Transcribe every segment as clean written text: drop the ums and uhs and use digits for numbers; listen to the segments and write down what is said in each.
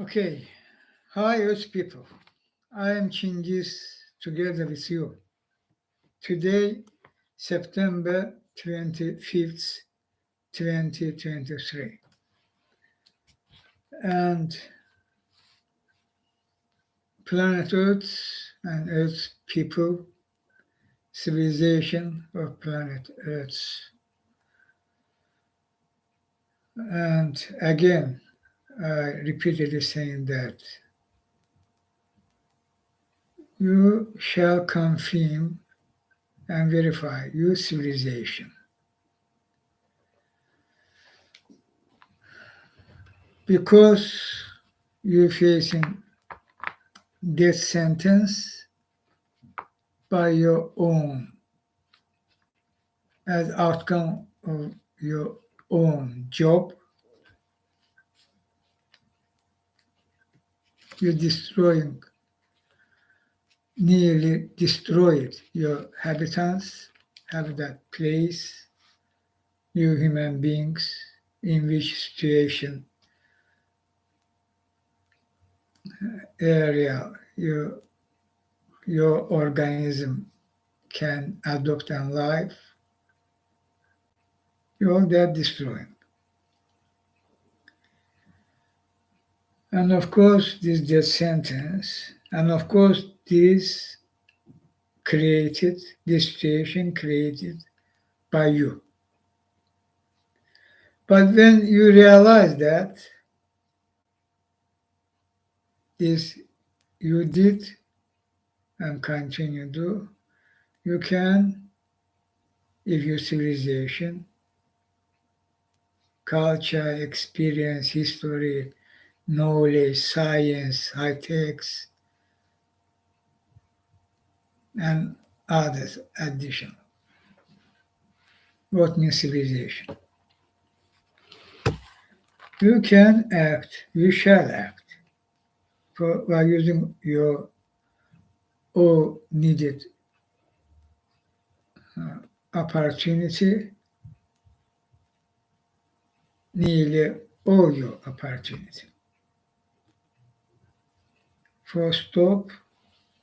Okay. Hi, Earth people. I am Chinghiz together with you. Today, September 25th, 2023. And planet Earth and Earth people, civilization of planet Earth. And again, I repeatedly saying that you shall confirm and verify your civilization. Because you're facing death sentence by your own as outcome of your own job. You're destroying, nearly destroyed your habitat place, you human beings, in which situation, area your organism can adopt and live, you're that destroying. And of course, this death sentence, and of course, this situation created by you. But when you realize that this you did and continue to do, you can, if your civilization, culture, experience, history, knowledge, science, high techs, and others additional. What new civilization? You can act, you shall act by using your all needed opportunity, nearly all your opportunity. For stop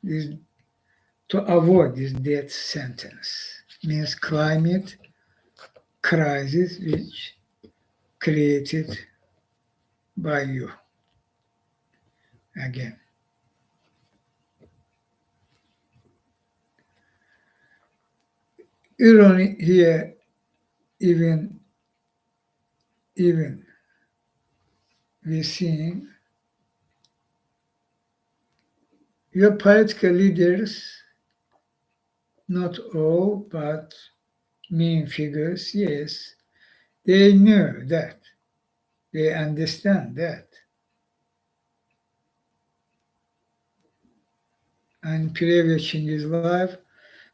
is to avoid this death sentence, means climate crisis which created by you. Again, irony here, even we're seeing your political leaders, not all, but main figures, yes, they know that, they understand that. And previous Chinghiz Live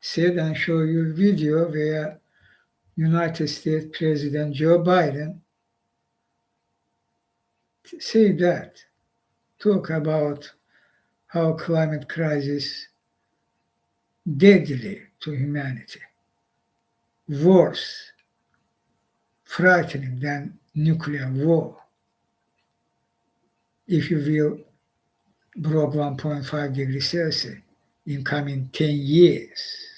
said and show you video where United States President Joe Biden say that, talk about how climate crisis deadly to humanity, worse, frightening than nuclear war. If you will, broke 1.5 degrees Celsius in coming 10 years.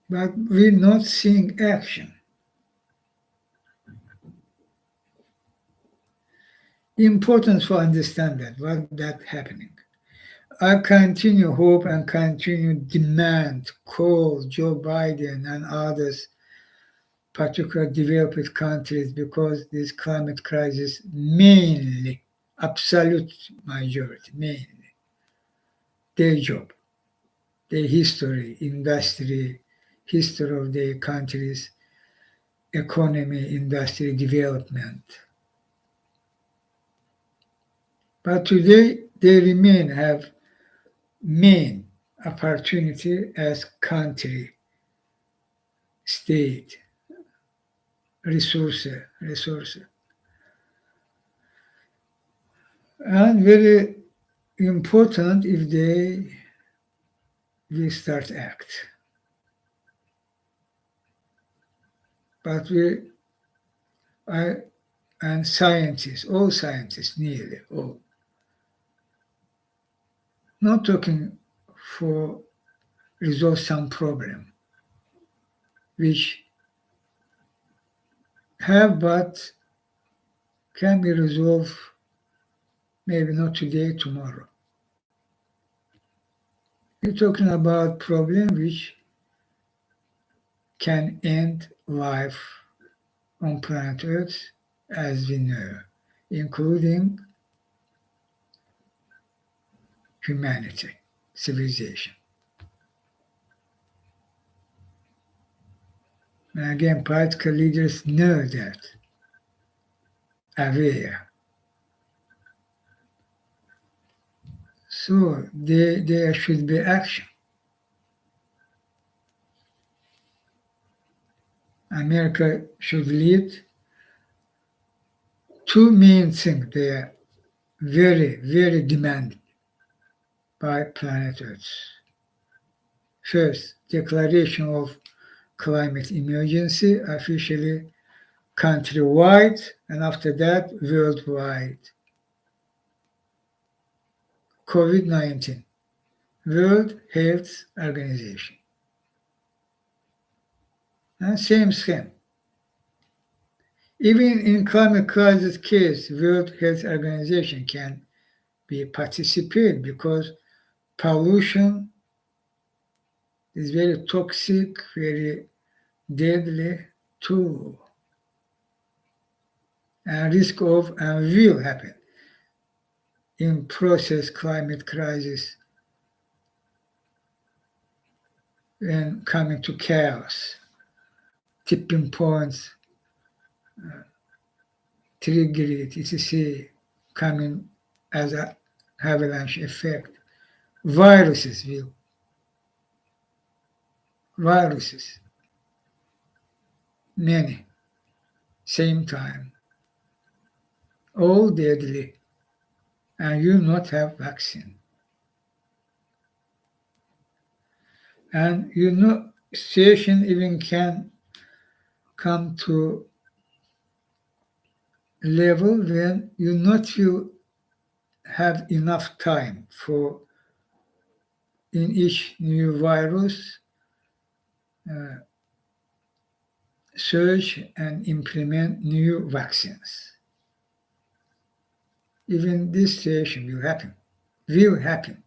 But we're not seeing action. Important to understand that, what that happening. I continue hope and continue demand, call Joe Biden and others, particularly developed countries, because this climate crisis mainly, absolute majority, mainly, their job, their history, industry, history of their countries, economy, industry development. But today they remain have main opportunity as country, state, resource. And very important if they will start act. but and scientists, all scientists, nearly all, not talking for resolve some problem, which have but can be resolved maybe not today, tomorrow. We're talking about problem which can end life on planet Earth as we know, including humanity, civilization. And again, political leaders know that, aware. So there should be action. America should lead. Two main things they are very, very demanded by planet Earth. First, declaration of climate emergency, officially countrywide, and after that, worldwide. COVID-19, World Health Organization. And same scheme. Even in climate crisis case, World Health Organization can be participate because pollution is very toxic, very deadly too. And risk of and will happen in process climate crisis when coming to chaos, tipping points, trigger it, etc., coming as an avalanche effect. Viruses, many, same time, all deadly, and you not have vaccine. And situation even can come to level when you not will have enough time for in each new virus search and implement new vaccines. Even this situation will happen.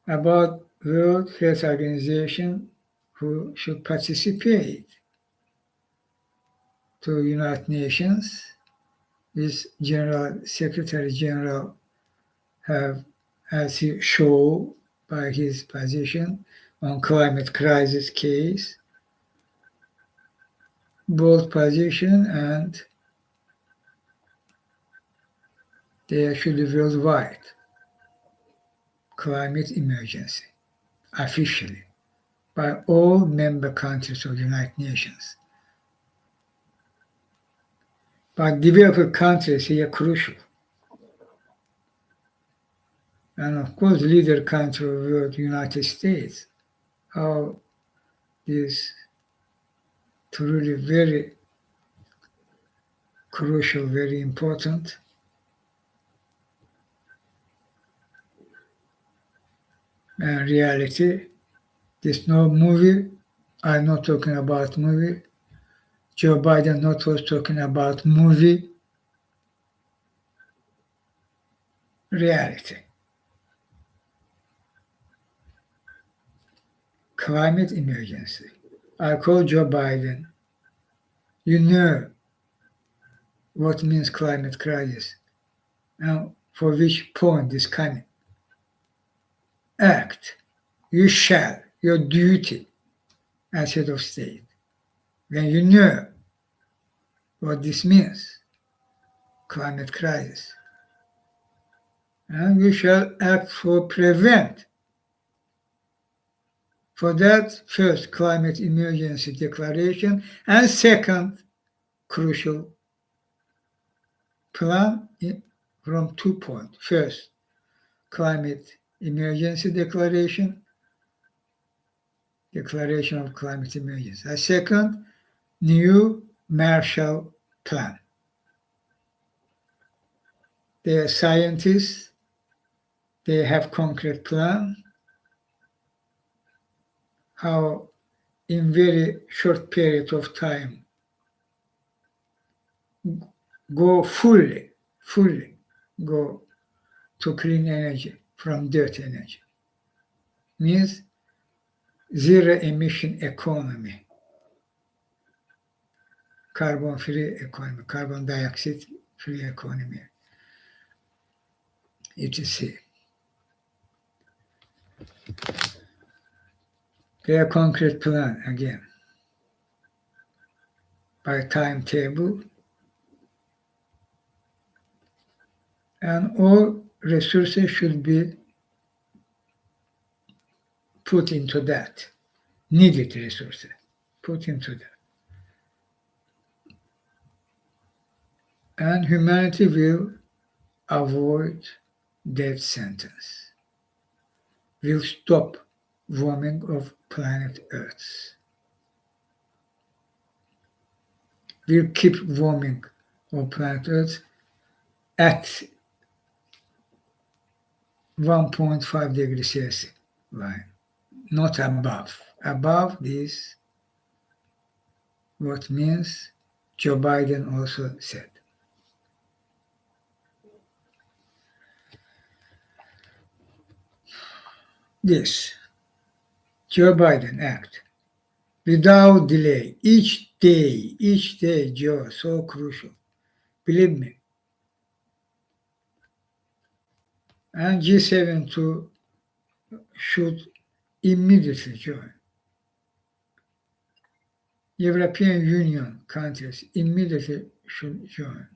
About World Health Organization who should participate to United Nations. This General Secretary General have, as he showed by his position on climate crisis case, bold position, and there should be worldwide climate emergency officially by all member countries of the United Nations. But developed countries here are crucial. And of course, leader country of the world, United States, how this truly very crucial, very important. And reality, there's no movie. I'm not talking about movie. Joe Biden not was talking about movie. Reality. Climate emergency. I call Joe Biden. You know what means climate crisis and for which point this coming. Act. You shall. Your duty as head of state. When you know what this means, climate crisis. And we shall act for prevent. For that, first, climate emergency declaration, and second, crucial plan from 2 points. First, climate emergency declaration, declaration of climate emergency. A second, new Marshall Plan. They are scientists, they have concrete plan, how in very short period of time go fully go to clean energy from dirty energy. Means zero emission economy, carbon free economy, carbon dioxide free economy, etc. Their concrete plan again by timetable, and all resources should be put into that, needed resources put into that. And humanity will avoid death sentence, will stop warming of planet Earth, will keep warming of planet Earth at 1.5 degrees Celsius line, not above. Above this, what means Joe Biden also said. This Joe Biden Act, without delay, each day, Joe, so crucial. Believe me. And G7 too should immediately join. European Union countries immediately should join.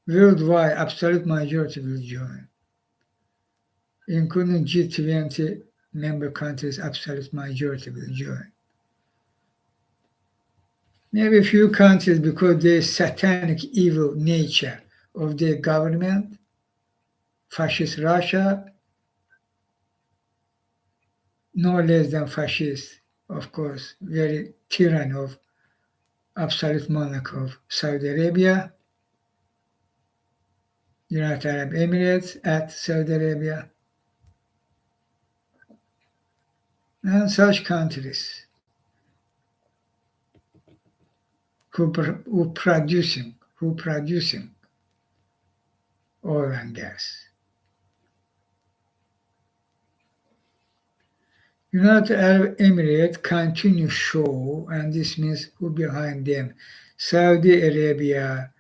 Worldwide, absolute majority will join, including G20 member countries, absolute majority will join. Maybe a few countries, because the satanic evil nature of their government, fascist Russia, no less than fascist, of course, very tyranny of absolute monarch of Saudi Arabia, United Arab Emirates at Saudi Arabia, and such countries who producing oil and gas. United Arab Emirates continue show, and this means who behind them, Saudi Arabia,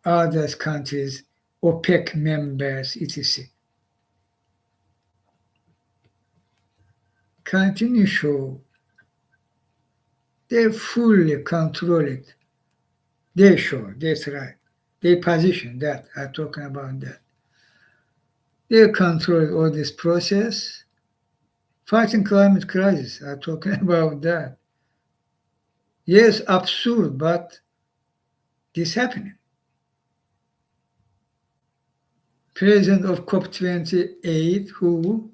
other countries, OPEC members, etc. Continue show they fully control it. They show, that's right. They position that, I'm talking about that. They control all this process. Fighting climate crisis, I'm talking about that. Yes, absurd, but this happening. President of COP28, who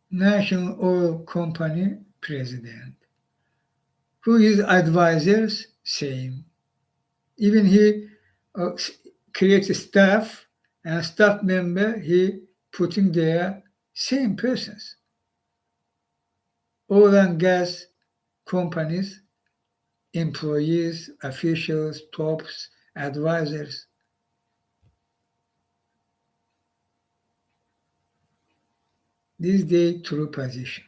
National Oil Company president, who his advisors, same. Even he creates staff, and staff member, he putting there same persons. Oil and gas companies, employees, officials, tops, advisors. This is their true position.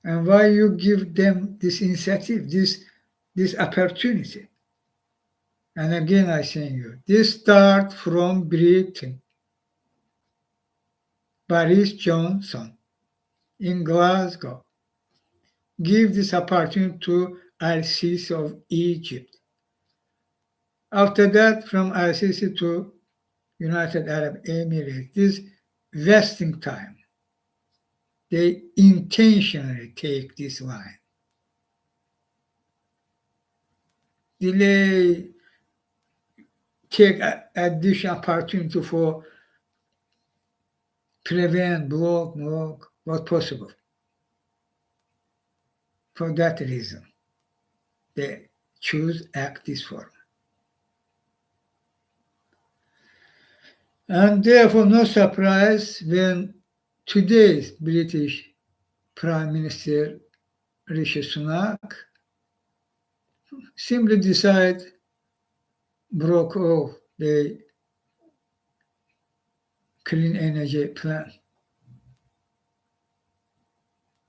And why you give them this initiative, this opportunity? And again, I say you, this start from Britain. Boris Johnson in Glasgow give this opportunity to Al-Sisi of Egypt. After that, from Al-Sisi to United Arab Emirates, this wasting time. They intentionally take this line. Delay, take additional opportunity for prevent, block was possible. For that reason, they choose act this form. And therefore, no surprise when today's British Prime Minister Rishi Sunak simply broke off the clean energy plan.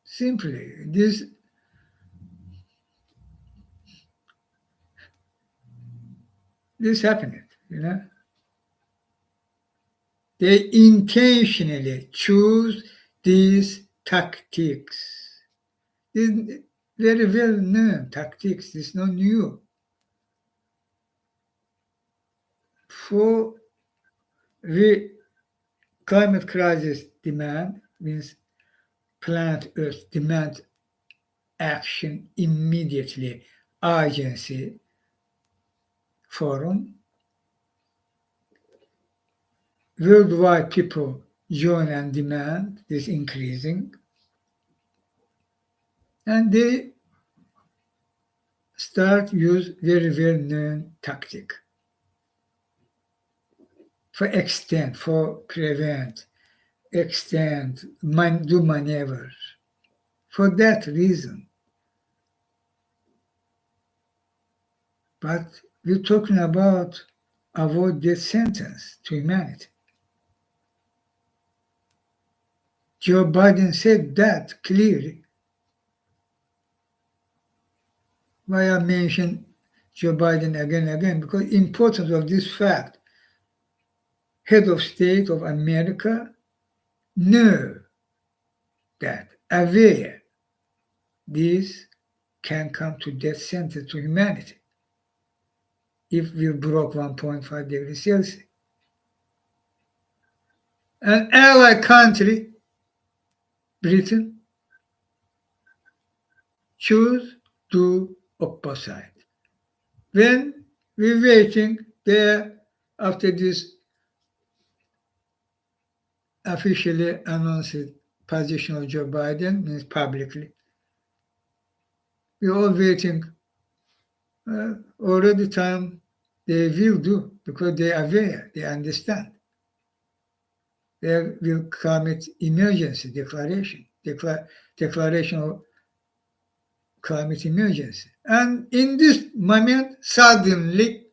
Simply, this happened, They intentionally choose these tactics. These very well known tactics. This is not new. For the climate crisis demand means planet Earth demand action immediately, urgency, forum. Worldwide people join and demand this increasing. And they start use very well-known tactic for extend, for prevent, extend, do maneuvers. For that reason. But we're talking about avoid death sentence to humanity. Joe Biden said that clearly. Why I mention Joe Biden again and again? Because importance of this fact. Head of state of America know that, aware this can come to death sentence to humanity if we broke 1.5 degrees Celsius. An allied country, Britain, choose to opposite. When we're waiting there after this officially announced position of Joe Biden, means publicly, we're all waiting. Already time they will do because they are aware, they understand. There will come it emergency declaration of climate emergency. And in this moment, suddenly,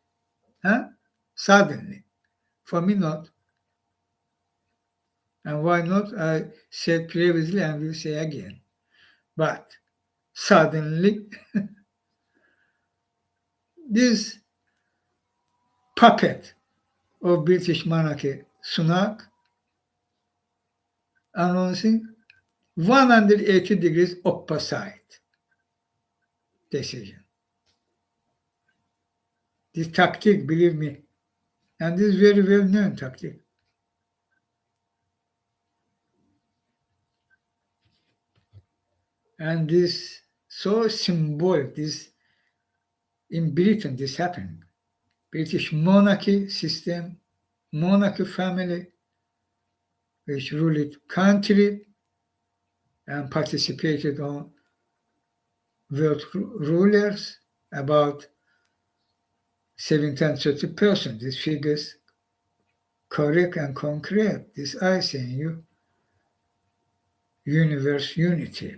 for me not. And why not? I said previously and will say again. But suddenly, this puppet of British monarchy, Sunak, announcing 180 degrees opposite decision. This tactic, believe me, and this is very well known tactic. And this so symbolic, this in Britain, this happened. British monarchy system, monarchy family, which ruled country and participated on world rulers, about 730%. These figures correct and concrete. This I saying you, universe unity.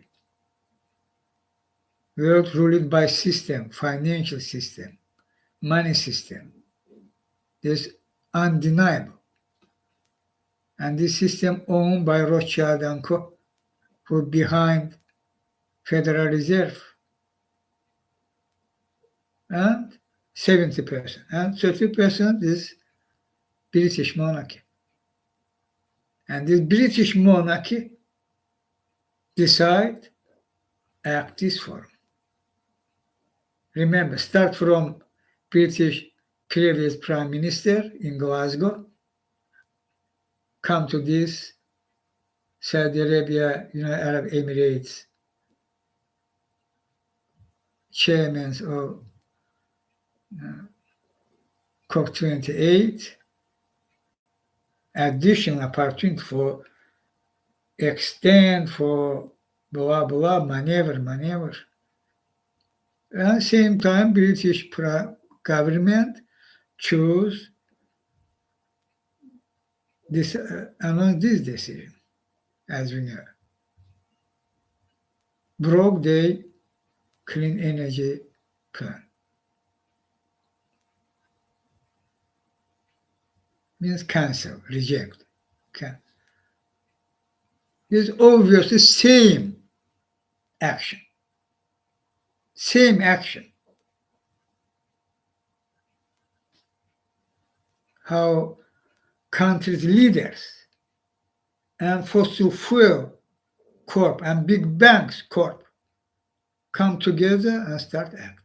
World ruled by system, financial system, money system. This undeniable. And this system owned by Rothschild and Co., who behind Federal Reserve. And 70%. And 30% is British monarchy. And this British monarchy decide act this form. Remember, start from British previous Prime Minister in Glasgow, come to this Saudi Arabia, United Arab Emirates, chairman of COP28, additional opportunity for extend for blah blah maneuver. At the same time, British government chose this decision, as we know. Broke the clean energy plan. Means cancel, reject. It's obviously same action. Same action. How countries' leaders and fossil fuel corp and big banks corp come together and start acting.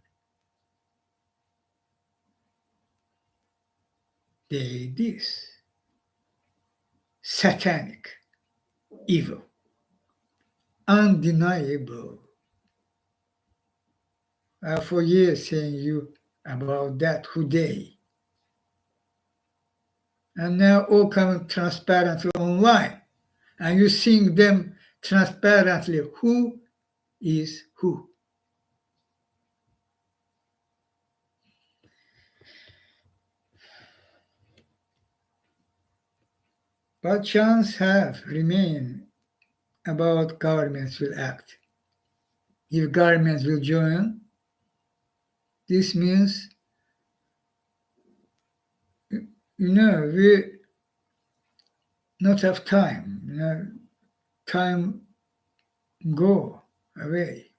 This satanic, evil, undeniable. For years saying you about that, who they. And now all coming transparently online. And you seeing them transparently who is who. But chance have remained about governments will act. If governments will join, this means, we not have time. Time go away.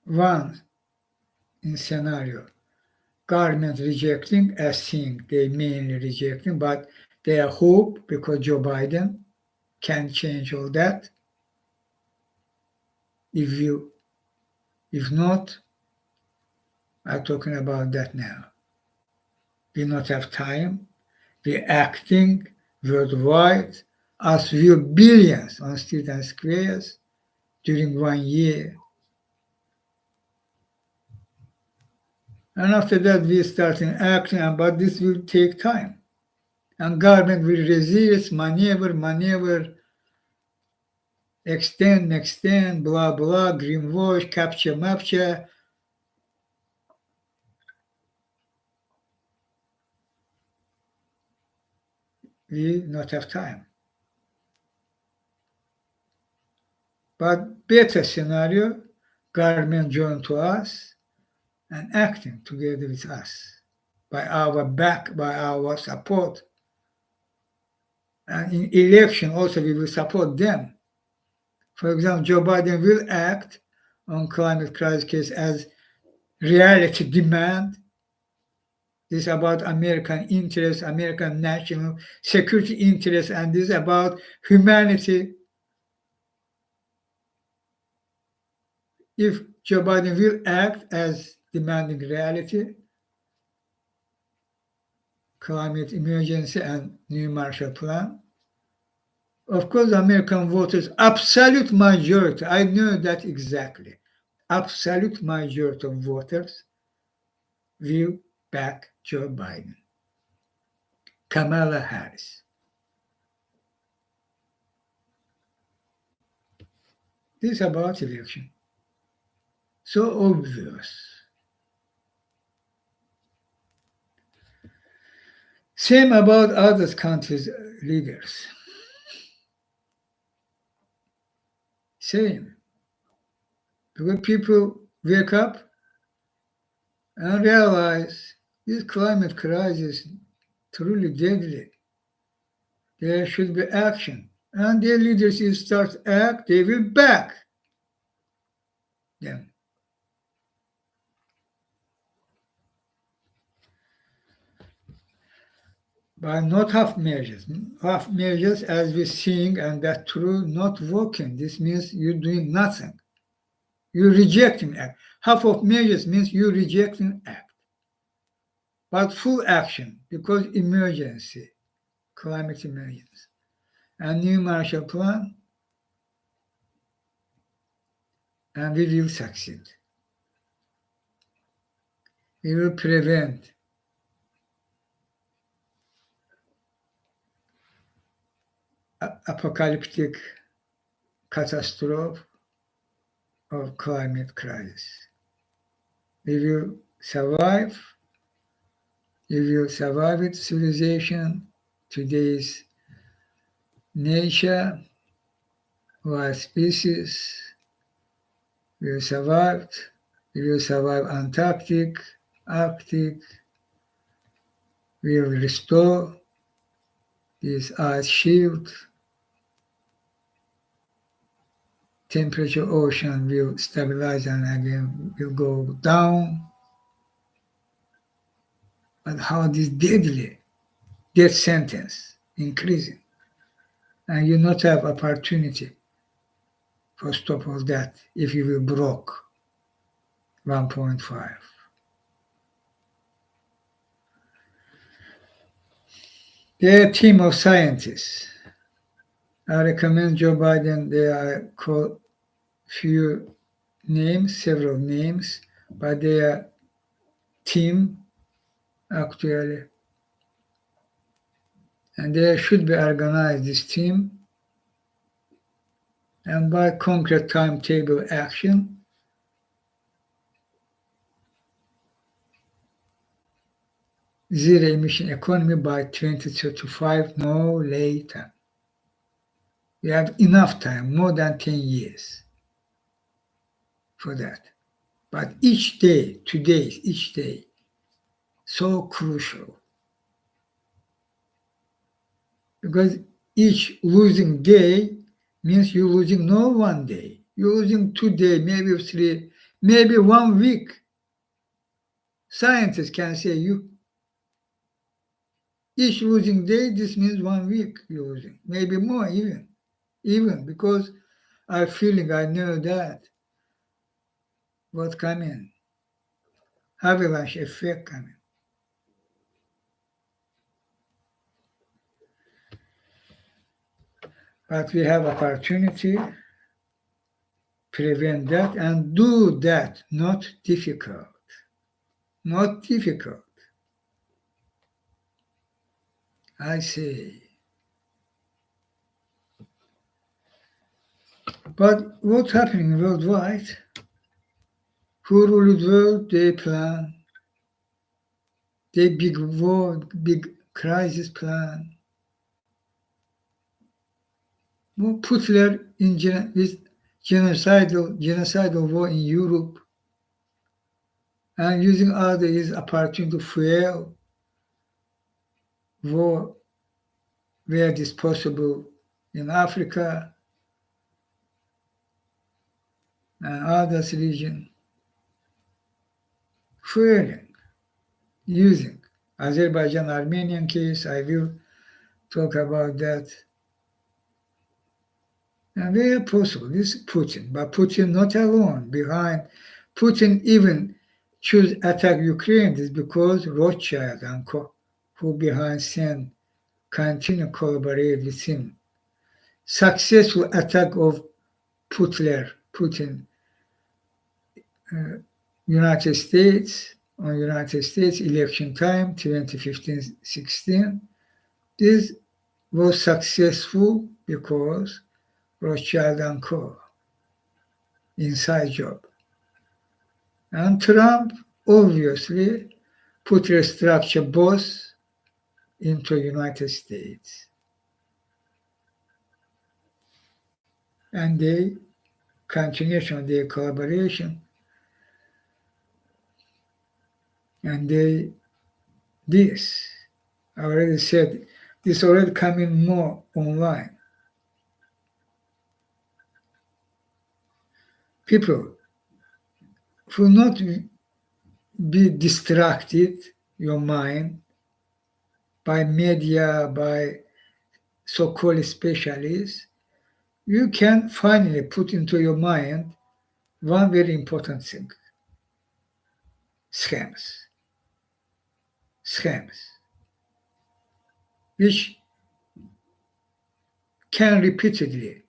One in scenario, government rejecting as seeing they mainly rejecting, but they are hope because Joe Biden can change all that. If not, I'm talking about that now. We not have time. We're acting worldwide as will billions on streets and squares during 1 year. And after that, we starting acting, but this will take time. And government will resist, maneuver, extend, blah, blah, greenwash, capture. We not have time. But better scenario, government join to us and acting together with us by our back, by our support. And in election also we will support them. For example, Joe Biden will act on climate crisis case as reality demand. This is about American interests, American national security interests, and this is about humanity. If Joe Biden will act as demanding reality, climate emergency and new Marshall Plan, of course, American voters, absolute majority, I know that exactly, absolute majority of voters will back Joe Biden. Kamala Harris. This is about election. So obvious. Same about other countries' leaders. Same. Because people wake up and realize this climate crisis is truly deadly. There should be action. And their leaders will start act, they will back them. But not half measures. Half measures as we're seeing, and that's true, not working. This means you're doing nothing. You're rejecting act. Half of measures means you're rejecting act. But full action, because emergency, climate emergency. And new Marshall Plan, and we will succeed. We will prevent apocalyptic catastrophe of climate crisis. We will survive. We will survive it, civilization, today's nature, our species will survive. We will survive Antarctic, Arctic. We will restore this ice shield. Temperature ocean will stabilize and again will go down. But how this deadly death sentence increasing, and you not have opportunity for stop all that if you will broke 1.5. They're a team of scientists. I recommend Joe Biden. They are called few names, several names, but they are team actually. And they should be organized, this team, and by concrete timetable action. Zero emission economy by 2035, no later. We have enough time, more than 10 years for that. But each day, today, each day, so crucial. Because each losing day means you're losing no one day. You're losing 2 days, maybe 3, maybe 1 week. Scientists can say you. Each losing day, this means 1 week you're losing, maybe more even because I'm feeling, I know that what coming, avalanche effect coming. But we have opportunity, prevent that and do that, not difficult. Not difficult. I say. But what's happening worldwide? Who rule the world? They plan. They big war, big crisis plan. More Putler in with genocidal war in Europe, and using other his opportunity to fuel war where it is possible in Africa and others region. Fueling, using Azerbaijan-Armenian case, I will talk about that. And where possible, this Putin, but Putin not alone. Behind Putin even choose attack Ukraine is because Rothschild and co, who behind scene continue collaborate with him. Successful attack of Putin, United States election time 2015-16. This was successful because Rothschild and Co. inside job. And Trump obviously put a structure both into United States. And they continuation of their collaboration. And this, I already said, this already coming more online. People will not be distracted, your mind, by media, by so-called specialists. You can finally put into your mind one very important thing. Scams, which can repeatedly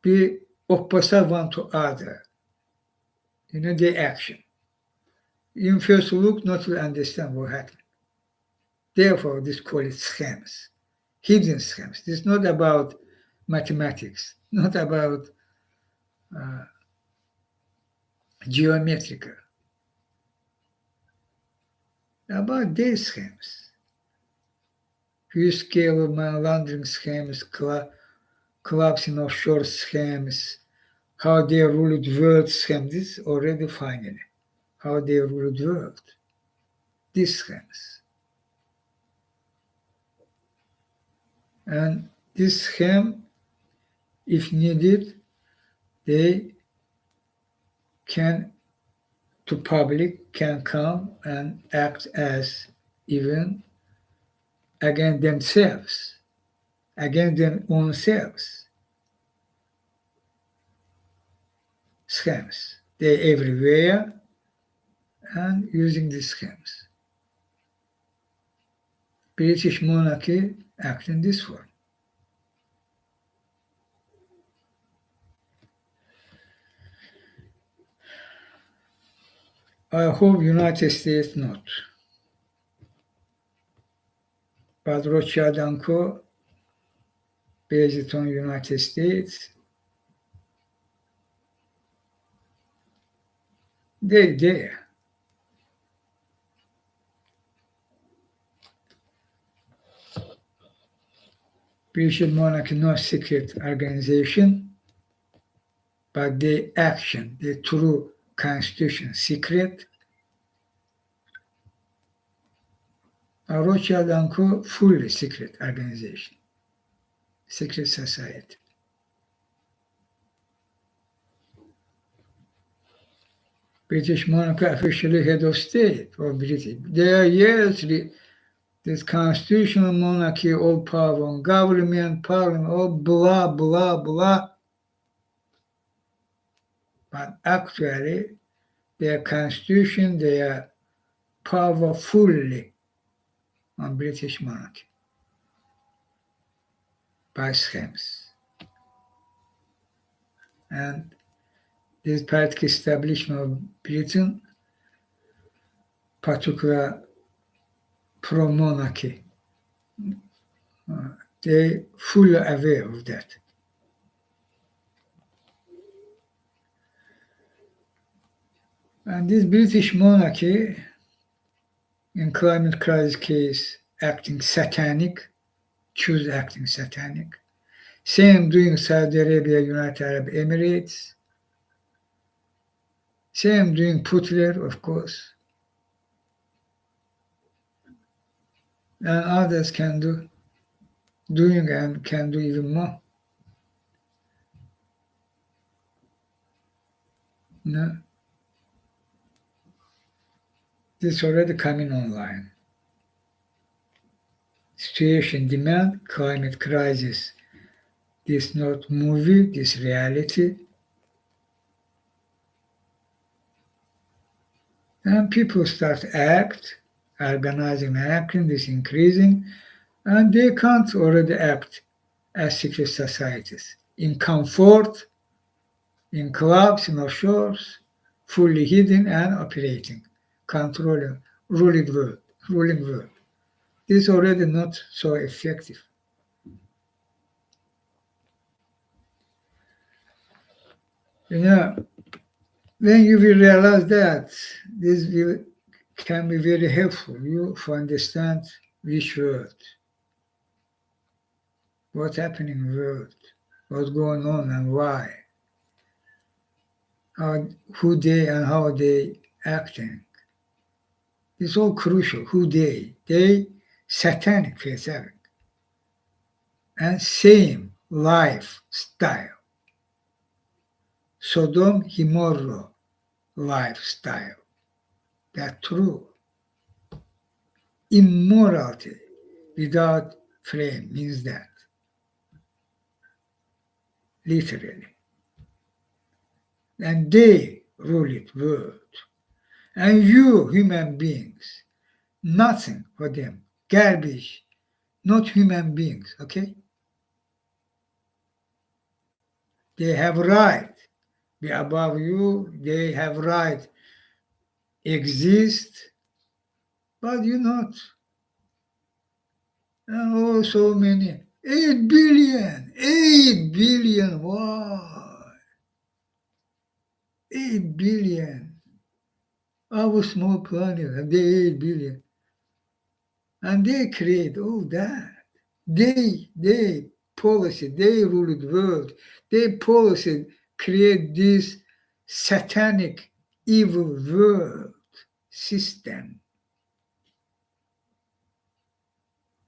be opposite one to other. Their action. In first look, not to understand what happened. Therefore, this call it scams, hidden scams. This is not about mathematics, not about geometrical, about their schemes. Huge scale of money laundering schemes, clubs in offshore schemes, how they ruled world schemes. This is already finally how they ruled world. These schemes. And this scheme, if needed, they can, to public, can come and act as even against themselves, against their own selves. Schemes. They're everywhere and using these schemes. British monarchy act in this form. I hope United States not. But Rothschild & Co. based on United States, they're there. British monarchy not secret organization, but their action, the true constitution secret. Rothschild & Co. fully secret organization, secret society. British monarchy officially head of state or British. They are yes, this constitutional monarchy, all power on government, parliament, all blah, blah, blah. But actually, their constitution, they are powerfully on British monarchy by schemes. And this political establishment of Britain, particular pro-monarchy, they fully aware of that. And this British monarchy, in climate crisis case, acting satanic, choose acting satanic. Same doing Saudi Arabia, United Arab Emirates. Same doing Putler, of course. And others can do, doing and can do even more. No. This is already coming online. Situation demand, climate crisis. This not movie, this reality. And people start act, organizing and acting, this increasing, and they can't already act as secret societies. In comfort, in clubs, in offshores, fully hidden and operating, controlling, ruling world. This is already not so effective. You know, when you will realize that, this can be very helpful you to understand which world, what's happening in the world, what's going on and why, who they and how they acting. It's all crucial. Who they satanic face having, and same lifestyle. Sodom Gomorrah lifestyle. That's true. Immorality without frame means that. Literally. And they rule it world. And you, human beings, nothing for them. Garbage, not human beings, okay? They have right be above you, they have right exist, but you not. And oh, so many 8 billion. 8 billion. Wow. 8 billion. Our small planet, and they 8 billion. And they create all that. They policy, they rule the world. They policy create this satanic, evil world system.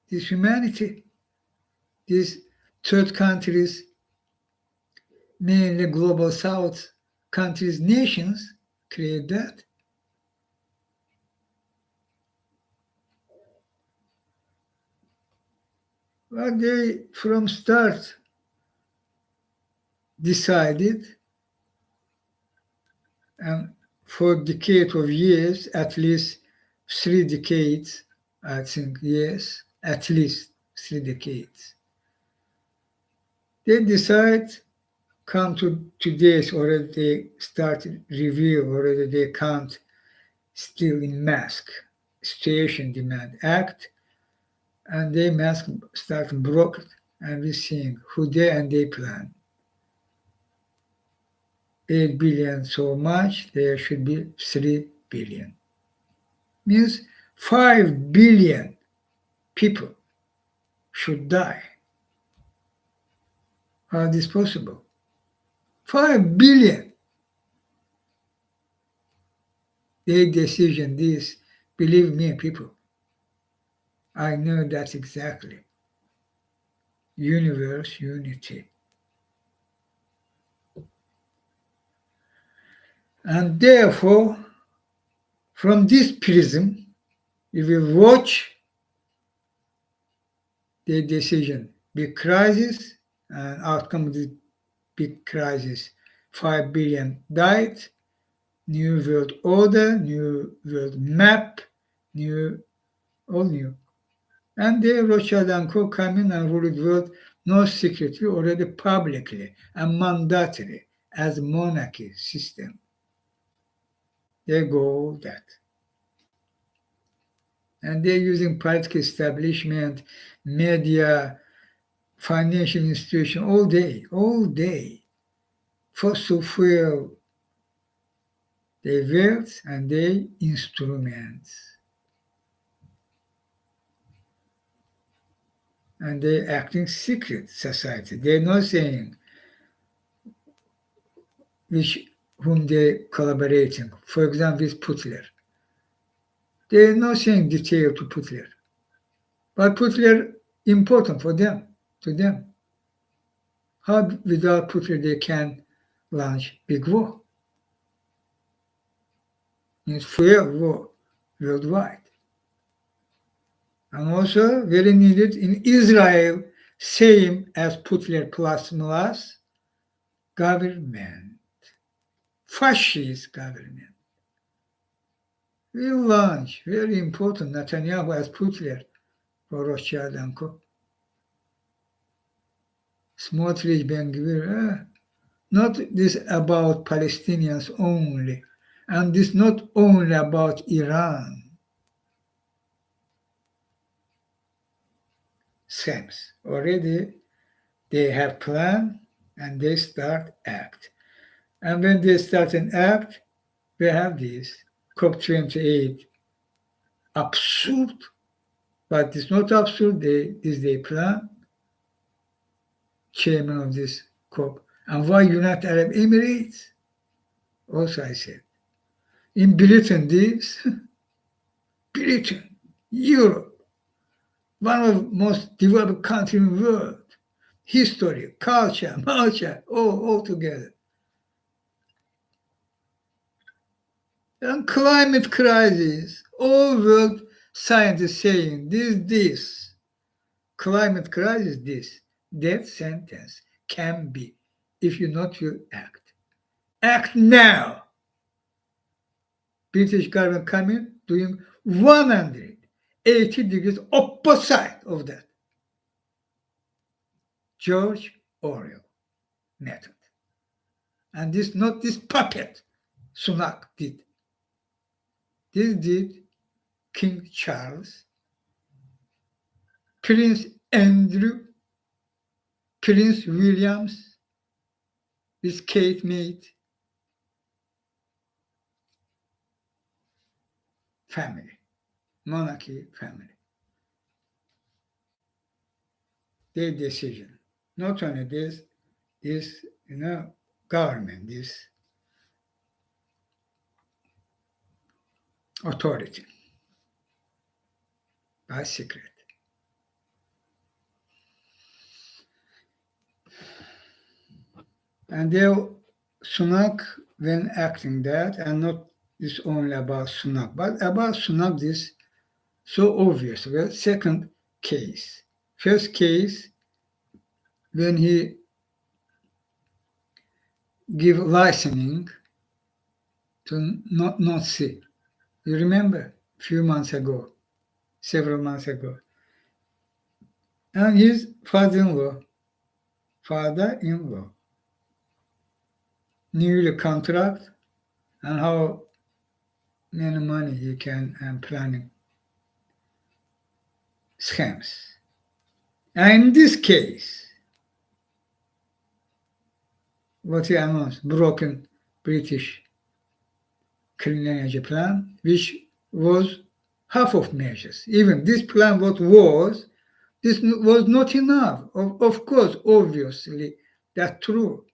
This humanity, these third countries, mainly global south countries, nations, create that. But they, from start, decided, and for decades of years, at least 3 decades, I think, yes, at least 3 decades. They decide, come to today's already, they start review, already they can't still in mask, situation demand act, and they mask start broke, and we seeing who they and they plan. 8 billion so much, there should be 3 billion. Means 5 billion people should die. How is this possible? 5 billion. Their decision, this, believe me, people. I know that's exactly. Universe unity. And therefore, from this prism, you will watch the decision. Big crisis, and outcome of the big crisis. 5 billion died, new world order, new world map, all new. And they, Rothschild and Co. come in and rule the world, not secretly, already publicly, and mandatory as monarchy system. They go that. And they're using political establishment, media, financial institution all day, fossil fuel, they wealth and they instruments. And they're acting secret society. They're not saying whom they collaborating. For example, with Putler. They're not saying detail to Putler. But Putler important for them, to them. How without Putler they can launch big war? Means fuel war worldwide. And also very needed in Israel, same as Putler plus government, fascist government. We launch, very important, Netanyahu as Putler for Rothschild and Co. Smotrich, Ben-Gvir, not this about Palestinians only, and this not only about Iran. Seems already they have plan and they start act. And when they start an act, we have this COP28 absurd, but it's not absurd. This they plan. Chairman of this COP. And why United Arab Emirates? Also I said. In Britain, this, Britain, Europe, one of the most developed countries in the world, history, culture, all together. And climate crisis, all world scientists saying this, climate crisis, this, death sentence can be if you not will act. Act now. British government coming doing 180 degrees opposite of that. George Orwell method. And this not this puppet Sunak did. This did King Charles, Prince Andrew, Prince William's, with Kate mate, family, monarchy family. Their decision. Not only this government, this authority, by secret. And there, Sunak, when acting that, and not this only about Sunak, but about Sunak, this so obvious. Well, second case. First case, when he give licensing to not see. You remember? Few months ago, several months ago. And his father-in-law, knew the contract and how many money he can planning scams. And in this case, what he announced, broken British clean energy plan, which was half of measures. Even this plan, this was not enough. Of course, obviously, that's true.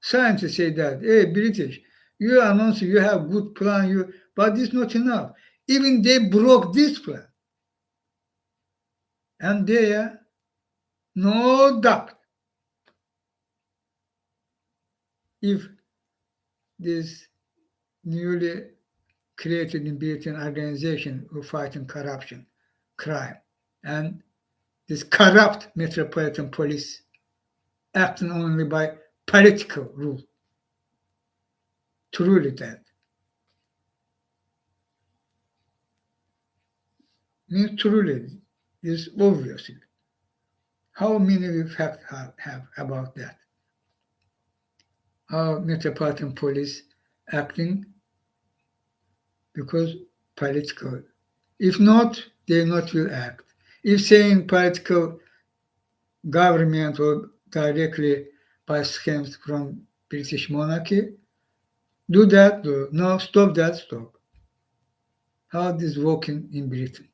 Scientists say that, hey, British, you announce you have good plan, but it's not enough. Even they broke this plan. And there, no doubt, if this newly created in Britain organization who fighting corruption, crime, and this corrupt Metropolitan Police acting only by political rule. Truly that. Means truly is obvious. How many we facts have about that? How Metropolitan Police acting because political. If not, they not will act. If saying political government or directly by scams from British monarchy, do that, do. No, stop that, stop. How this working in Britain?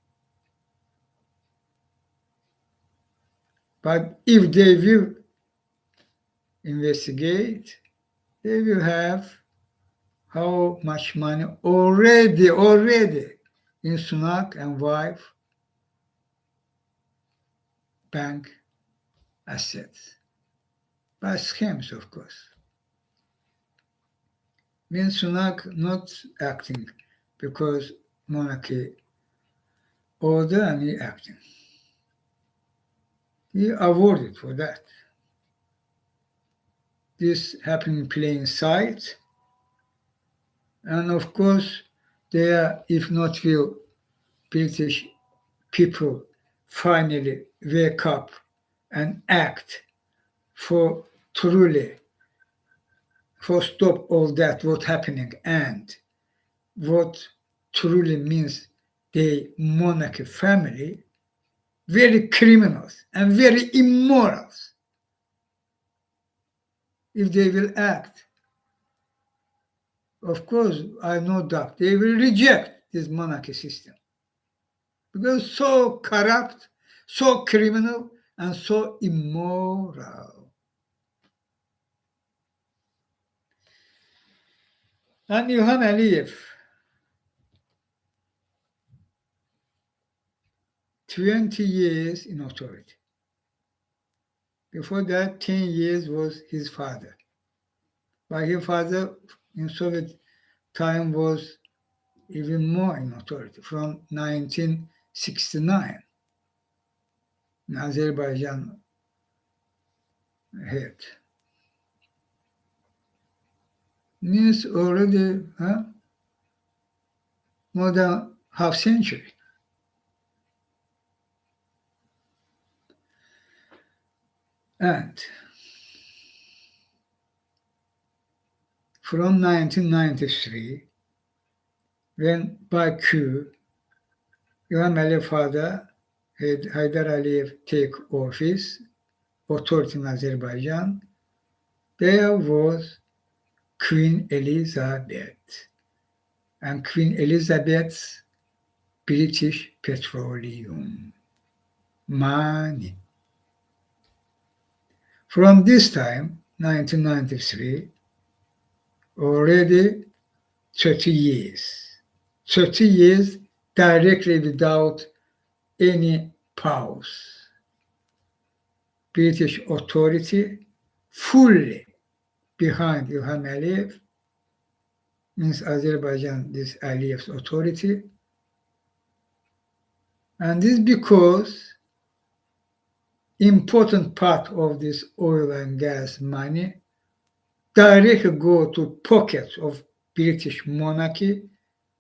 But if they will investigate, they will have how much money already in Sunak and wife bank assets. By scams, of course. Means Sunak not acting because monarchy order and he acting. He awarded for that. This happening in plain sight. And of course, there, if not will British people finally wake up and act for truly, for stop all that what happening and what truly means the monarchy family, very criminals and very immorals. If they will act, of course, I have no doubt they will reject this monarchy system because so corrupt, so criminal, and so immoral. And Ilham Aliyev, 20 years in authority. Before that, 10 years was his father. But his father in Soviet time was even more in authority from 1969. In Azerbaijan head. Means already more than half century. And from 1993, when by coup, Ilham Aliyev's father, Haydar Aliyev, take office, authority in Azerbaijan, there was Queen Elizabeth. And Queen Elizabeth's British Petroleum money. From this time, 1993, already 30 years. 30 years directly without any pause. British authority fully behind Ilham Aliyev, means Azerbaijan, this Aliyev's authority. And this because important part of this oil and gas money directly go to pockets of British monarchy,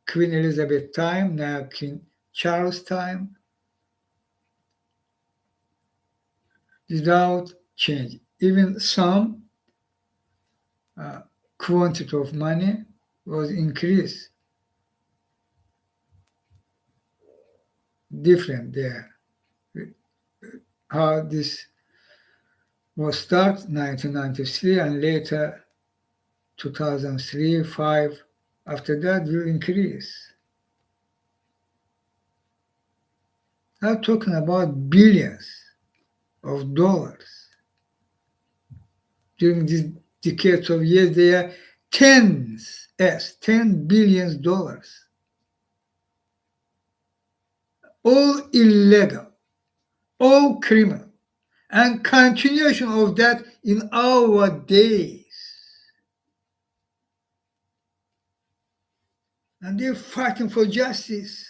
Queen Elizabeth time, now King Charles time, without change. Even some quantity of money was increased. Different there. How this was start 1993 and later 2003, 5. After that will increase. I'm talking about billions of dollars. During these decades of years, they are $10 billion. All illegal, all criminal, and continuation of that in our days. And they're fighting for justice.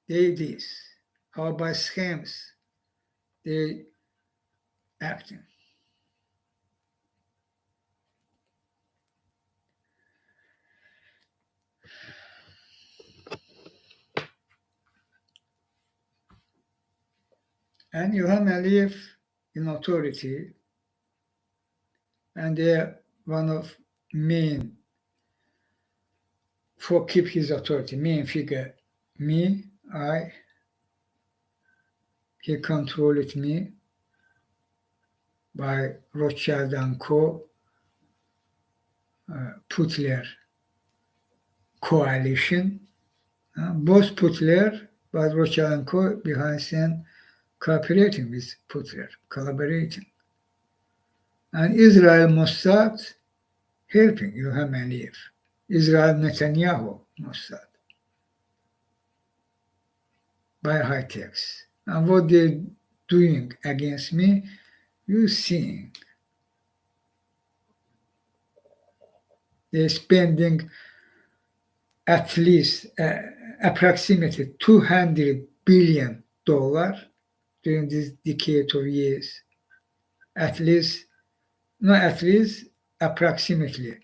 They this. How about scams? They acting. And Ilham Aliyev in authority, and they're one of main for keep his authority, main figure. Me, he controlled me by Rothschild and Co. Putler coalition. Both Putler, but Rothschild and Co. behind scene cooperating with Putler, collaborating. And Israel Mossad helping Ilham Aliyev. Israel Netanyahu Mossad by high techs. And what they're doing against me, you seeing. They're spending at least approximately $200 billion during this decade of years. Approximately,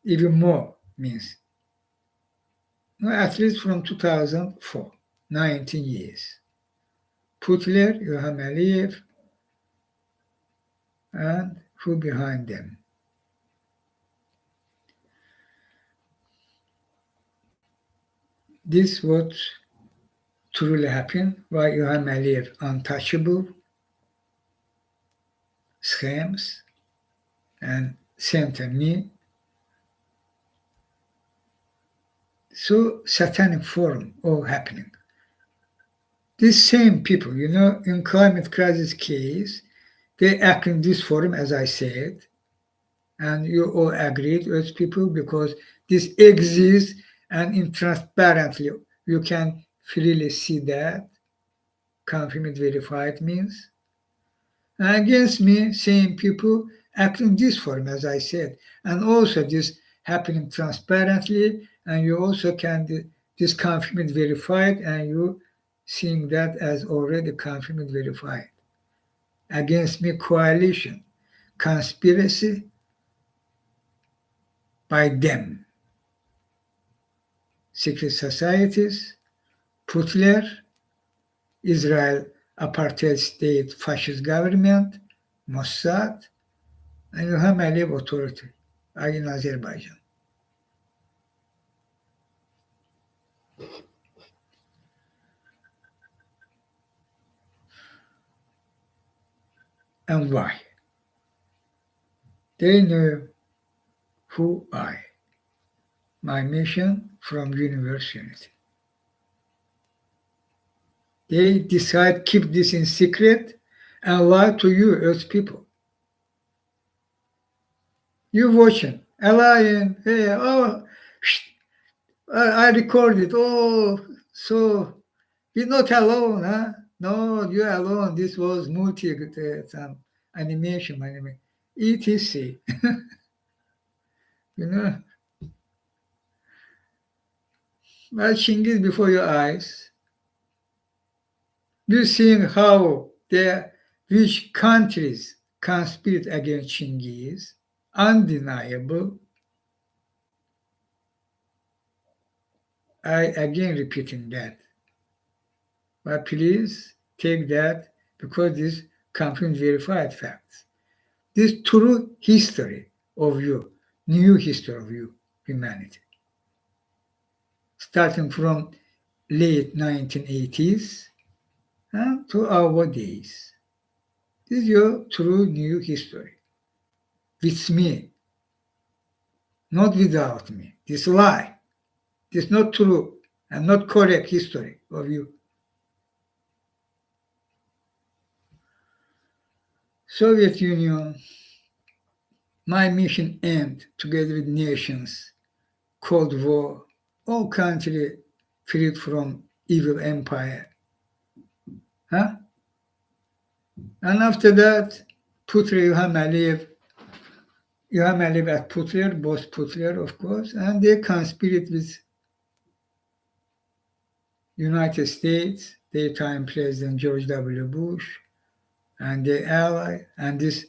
even more means. At least from 2004, 19 years. Putler, Ilham Aliyev, and who behind them? This what truly happened, why Ilham Aliyev untouchable, scams, and center me. So satanic forum all happening. These same people, in climate crisis case, they act in this forum, as I said, and you all agreed with people because this exists and transparently you can freely see that. Confirmed, verified means. And against me, same people act in this forum, as I said, and also this happening transparently, and you also can this confirmed, verified, and you seeing that as already confirmed, verified. Against me, coalition, conspiracy by them. Secret societies, Putler, Israel apartheid state fascist government, Mossad, and Ilham Aliyev authority in Azerbaijan. and why. They know who I, my mission from universality. They decide keep this in secret and lie to you, Earth people. You watching, a lion, hey, oh, I recorded, oh, so you're not alone, huh? No, you're alone. This was some animation, etc. You know, well, Chinghiz before your eyes. You seeing how which countries conspire against Chinghiz, undeniable. I again repeating that. But please take that because this comes from verified facts. This true history of you, new history of you, humanity. Starting from late 1980s to our days. This is your true new history. With me, not without me. This lie. This not true and not correct history of you. Soviet Union, my mission end together with nations, Cold War, all country freed from evil empire. Huh? And after that, Putin, Ilham Aliyev at Putin, both Putin, of course, and they conspired with United States, daytime President George W. Bush, and their ally, and this,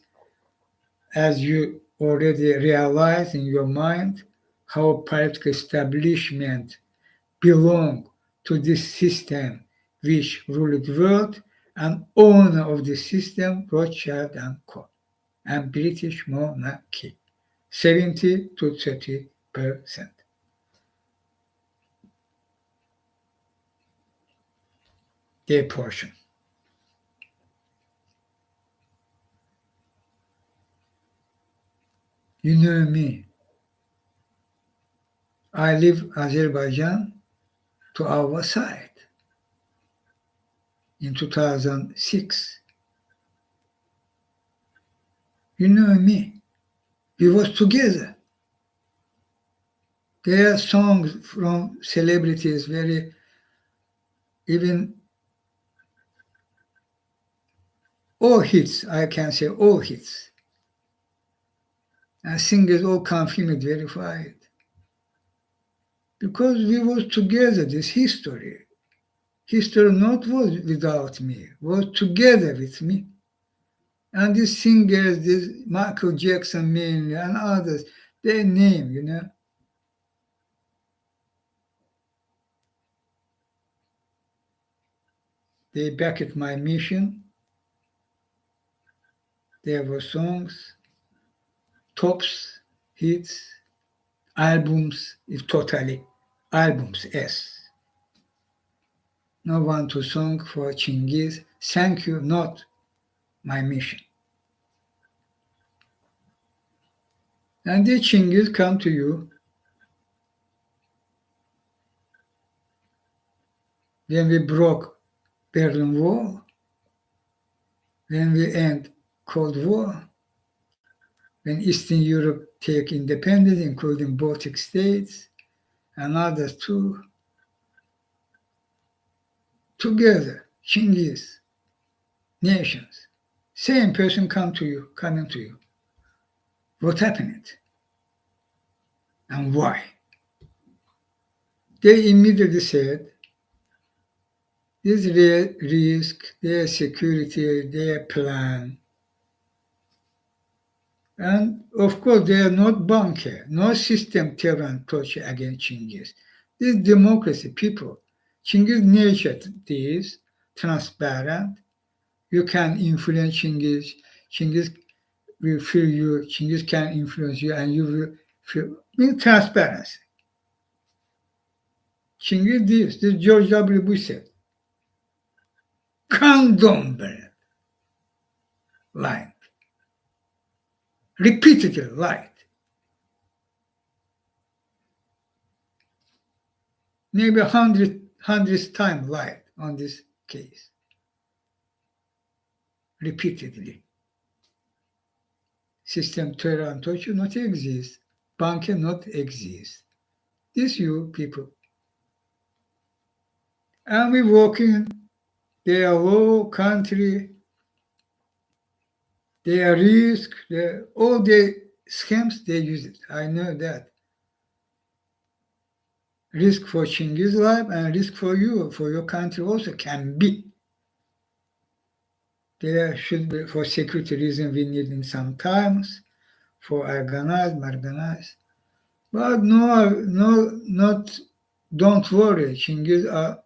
as you already realize in your mind, how political establishment belong to this system which ruled the world, and owner of the system, Rothschild and Co. and British monarchy, 70 to 30%. Their portion. You know me. I leave Azerbaijan to our side in 2006. You know me. We was together. There are songs from celebrities, very even all hits, I can say all hits. And singers all confirmed, verified. Because we was together, this history. History not was without me, was together with me. And these singers, this Michael Jackson mainly, and others, their name, they backed my mission. There were songs, tops, hits, albums, if totally, albums, yes. No one to song for Chinghiz, thank you, not my mission. And the Chinghiz come to you when we broke Berlin Wall, when we end Cold War, when Eastern Europe take independence, including Baltic states and others too, together, Chinghiz, nations, same person coming to you. What happened? And why? They immediately said, this risk, their security, their plan. And of course, they are not bunker, no system terror approach against Chinghiz. This is democracy, people. Chinghiz nature is transparent. You can influence Chinghiz. Chinghiz will feel you. Chinghiz can influence you, and you will feel with transparency. Chinghiz this George W. Bush said. Condom line. repeatedly lied. Maybe hundredth time lied on this case. Repeatedly. System Toronto not exist. Bank not exist. This you people. And we working their low country, their risk, all the schemes they use it. I know that. Risk for Chinghiz life and risk for you, for your country also can be. There should be, for security reason, we need in some times, for organized. But not, don't worry, Chinghiz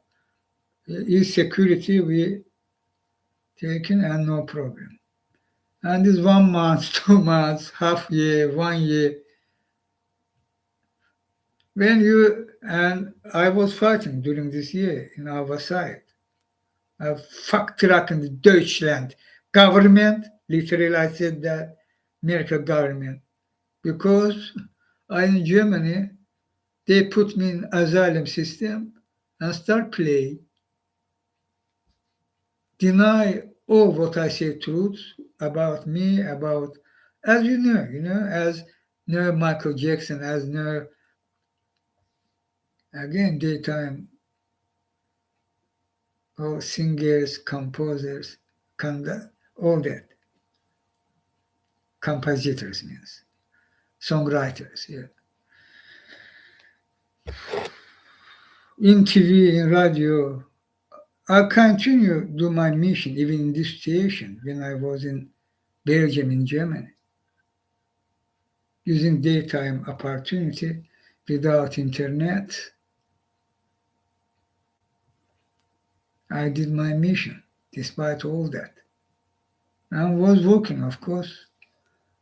is security we taken and no problem. And this 1 month, 2 months, half year, 1 year, when you, and I was fighting during this year in our side, fuck in the Deutschland government, literally I said that, American government, because I in Germany, they put me in asylum system and start play, deny all what I say truth about me, about, as you know, as no Michael Jackson, as no, again, daytime, all singers, composers, all that. Compositors means songwriters, yeah. In TV, in radio, I continue do my mission even in this situation when I was in Belgium, in Germany, using daytime opportunity without internet. I did my mission despite all that. And was working, of course,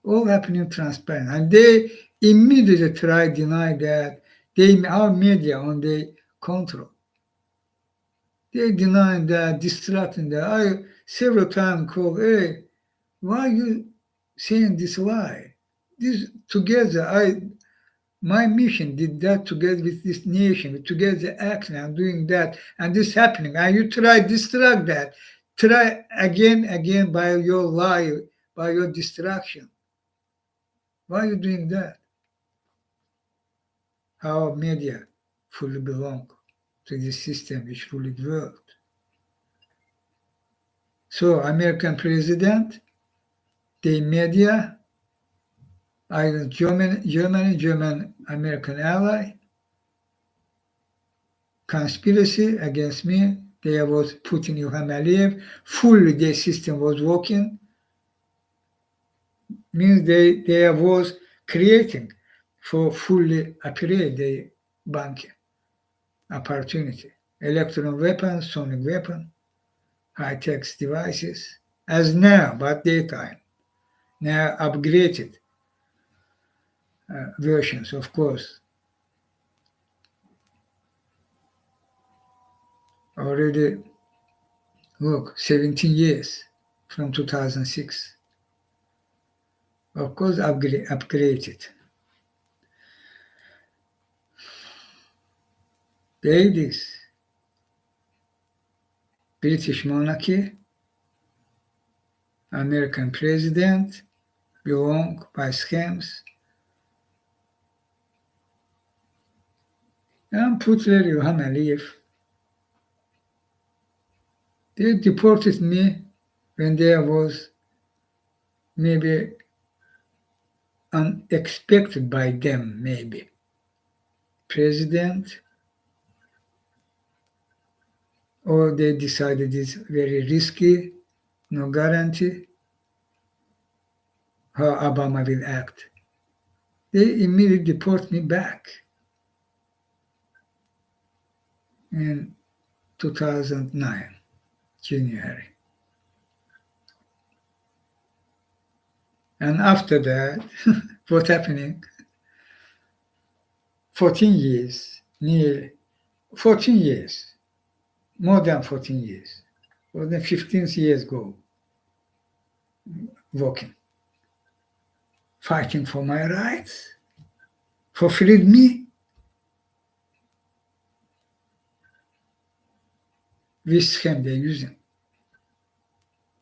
all happening transparent. And they immediately try to deny that our media on the control. They deny that, distracting that. I several times called, hey, why are you saying this lie? This together, my mission did that together with this nation, together acting and doing that, and this happening. And you try distract that. Try again by your lie, by your distraction. Why are you doing that? Our media fully belong to this system which ruled the world. So American president, the media, German American ally, conspiracy against me. There was Putin, Ilham Aliyev, fully their system was working. Means they was creating for fully operate the bank opportunity. Electron weapons, sonic weapon, high-tech devices, as now, but daytime. Now upgraded versions, of course. Already, look, 17 years from 2006. Of course, upgraded. Ladies, British monarchy, American president, belong by schemes. And Putler, Ilham Aliyev, they deported me when there was maybe unexpected by them, maybe. President, or they decided it's very risky, no guarantee how Obama will act. They immediately deport me back in 2009, January. And after that, what happening? 14 years, nearly 14 years, more than 14 years, more than 15 years ago, working. fighting for my rights, for freed me. Which scheme they're using.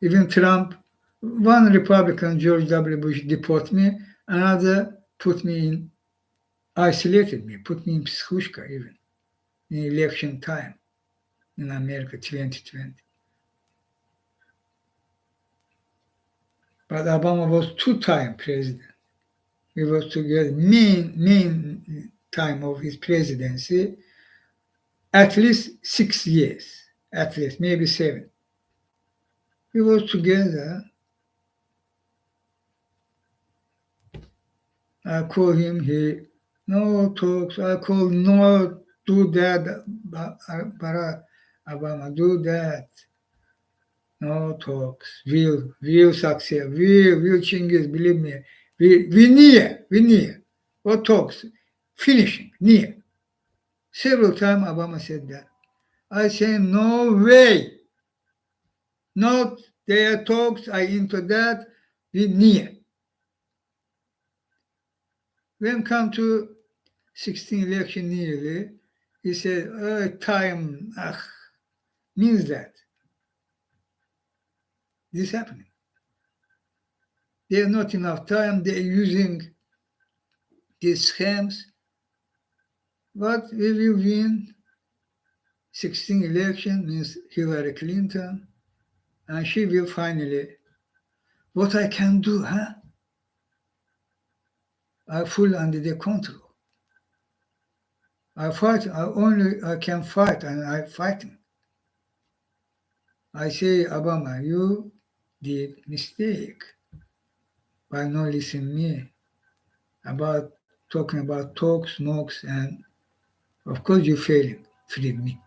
Even Trump, one Republican, George W. Bush, deported me, another put me in, isolated me, put me in psikushka even, in election time in America 2020. But Obama was two-time president. He was together, main time of his presidency, at least 6 years, at least, maybe 7. We were together. I call him, he, no talks. I call, no, do that, Barack Obama, do that. No talks. We'll succeed. We'll Chinghiz, believe me. We near. What talks? Finishing, near. Several times Obama said that. I say, no way. Not their talks, I into that, we near. When come to 16 election nearly, he said, time, means that. This happening. There's not enough time, they're using these schemes, but we will win 16 election, means Hillary Clinton, and she will finally, what I can do, I fully under their control. I fight, I can fight, and I'm fighting. I say, Obama, you did mistake by not listening me about talking about talks, smokes, and of course you failed, freed me.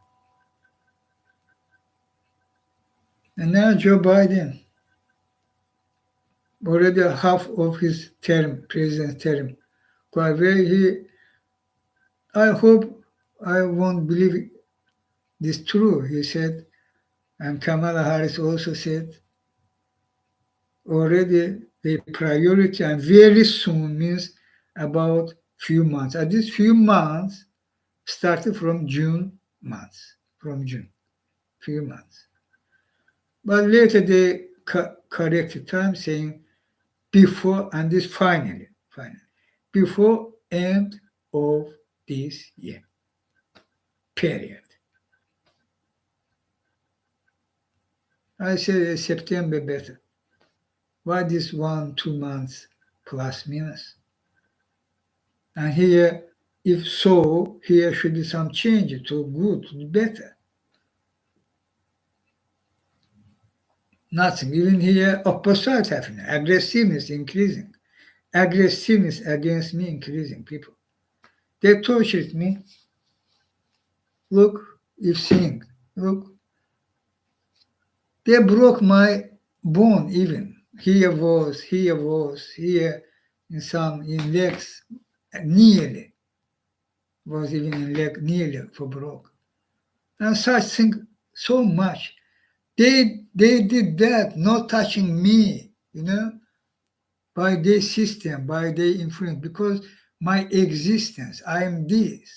And now Joe Biden, already half of his term, president's term, quite well, I hope I won't believe this true, he said, and Kamala Harris also said, already the priority and very soon means about few months. At this few months started from June months, few months. But later they corrected time saying before, and this finally, before end of this year, period. I say September better. Why this 1-2 months plus minus? And here, if so, here should be some change to good, to better. Nothing. Even here, opposite happening. Aggressiveness increasing. Aggressiveness against me increasing, people. They tortured me. Look, you've seen. Look. They broke my bone even. Here in legs, nearly. Was even in leg nearly for broke. And such thing so much. They did that, not touching me, by their system, by their influence, because my existence, I am this.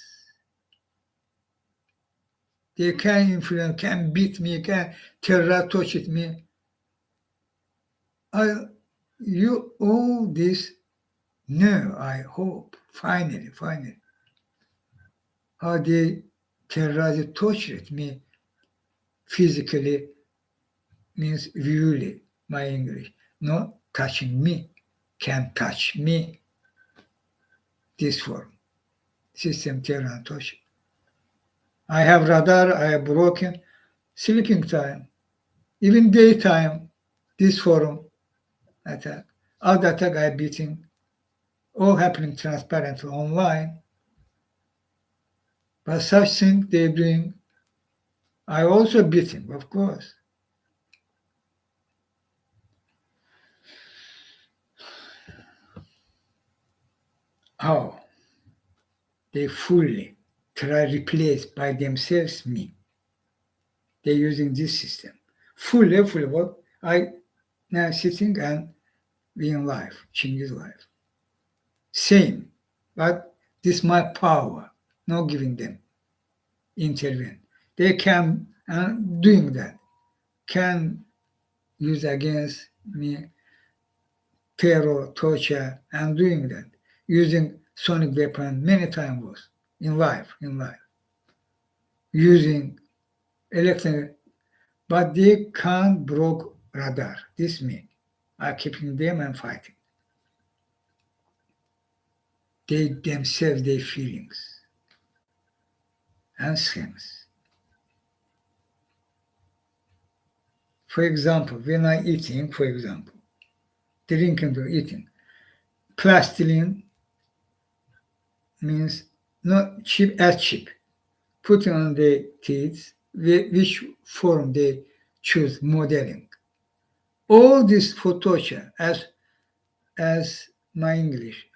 They can influence, can beat me, can touch me. You all this, no, I hope, finally, how they terrorized, tortured me physically, means viewly, my English, not touching me, can touch me. This form, system terror and torture. I have radar, I have broken, sleeping time, even daytime, this forum attack, other attack I beating, all happening transparently online. But such thing they're doing, I also beating, of course. How? They fully try to replace by themselves me. They're using this system. Fully what I now sitting and being live, Chinghiz live. same, but this is my power, not giving them intervene. They can doing that, can use against me terror, torture, and doing that, using sonic weapon many times was in life, using electronic, but they can't broke radar. This me. I keeping them and fighting. They themselves, their feelings and schemes. For example, when I eating, for example, drinking or eating, plastiline means not cheap as cheap. Putting on the teeth, which form they choose modeling. All this for torture as my English,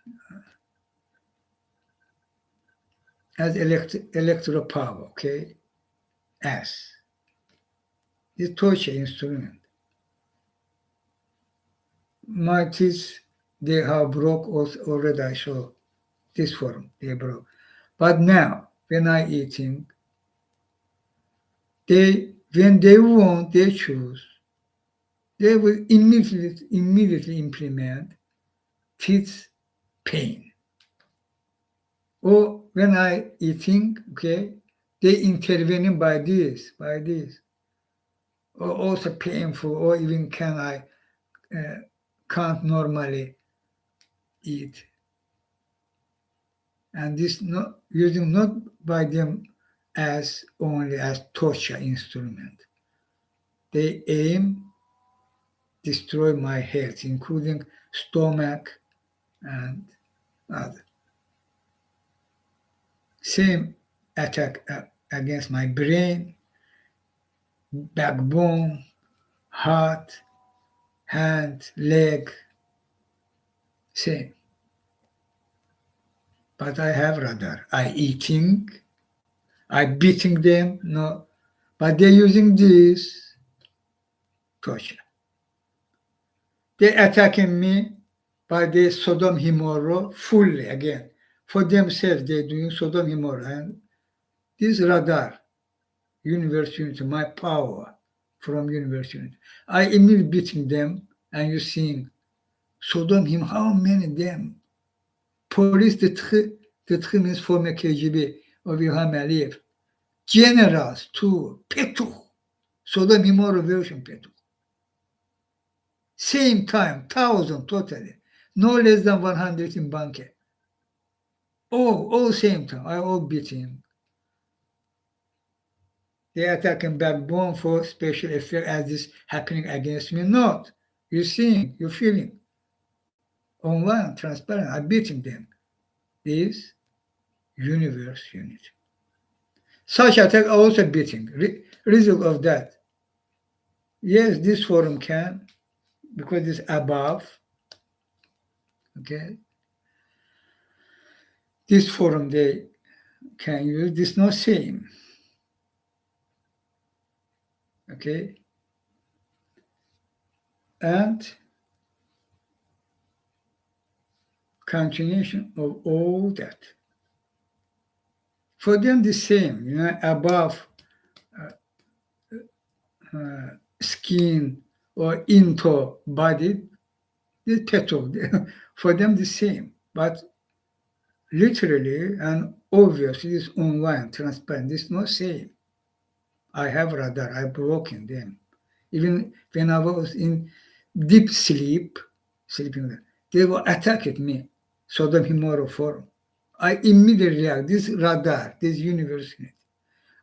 as electoral power, okay? As the torture instrument. My teeth, they have broke already, I show this form, they broke. But now, when I eating, when they want, they choose, they will immediately implement teeth pain. Or when I eating, okay, they intervening by this, or also painful, or even I can't normally eat. And this not using not by them as only as torture instrument. They aim destroy my health, including stomach and other. Same attack against my brain, backbone, heart, hand, leg, same. But I have radar. I eating, I beating them, no. But they're using this torture. They're attacking me by the Sodom Gomorrah fully again. For themselves, they're doing Sodom Gomorrah. And this radar, universe unity, my power from universe unity. I immediately beating them, and you seeing Sodom Gomorrah, how many them? Police, the three means former KGB of Ilham Aliyev. Generals too, Petuch, Sodom Gomorrah version Petuch. Same time, 1,000 totally, no less than 100 in bunker. All same time, I all beat him. They attacking backbone for special effect as this happening against me. Not. You seeing, you feeling. Online, transparent, I beating them. This universe unity. Such attack also beating. Result of that. Yes, this forum can, because it's above. Okay. This forum they can use, this not same. Okay. And continuation of all that. For them the same, above skin or into body, this petrol, for them the same. But literally and obviously it's online, transparent, it's not same. I have radar, I broken them. Even when I was in deep sleeping, they were attacking me, Sodom Gomorrah forum. I immediately react, this radar, this universe unity.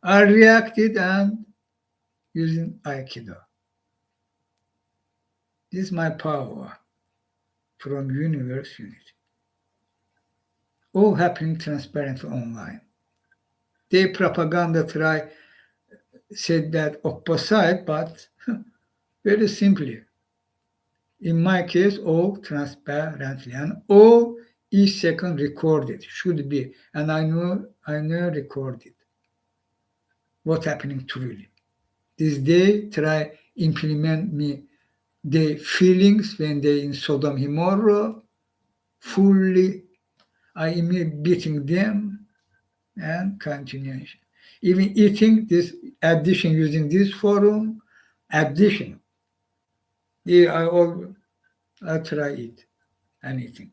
I reacted and using Aikido. This is my power from universe unity. All happening transparently online. They propaganda try said that opposite, but very simply. In my case, all transparently and all each second recorded should be, and I know recorded what happening truly. This day try implement me the feelings when they in Sodom Gomorrah fully I am beating them and continuation. Even eating this addition using this forum, addition. I try it, anything.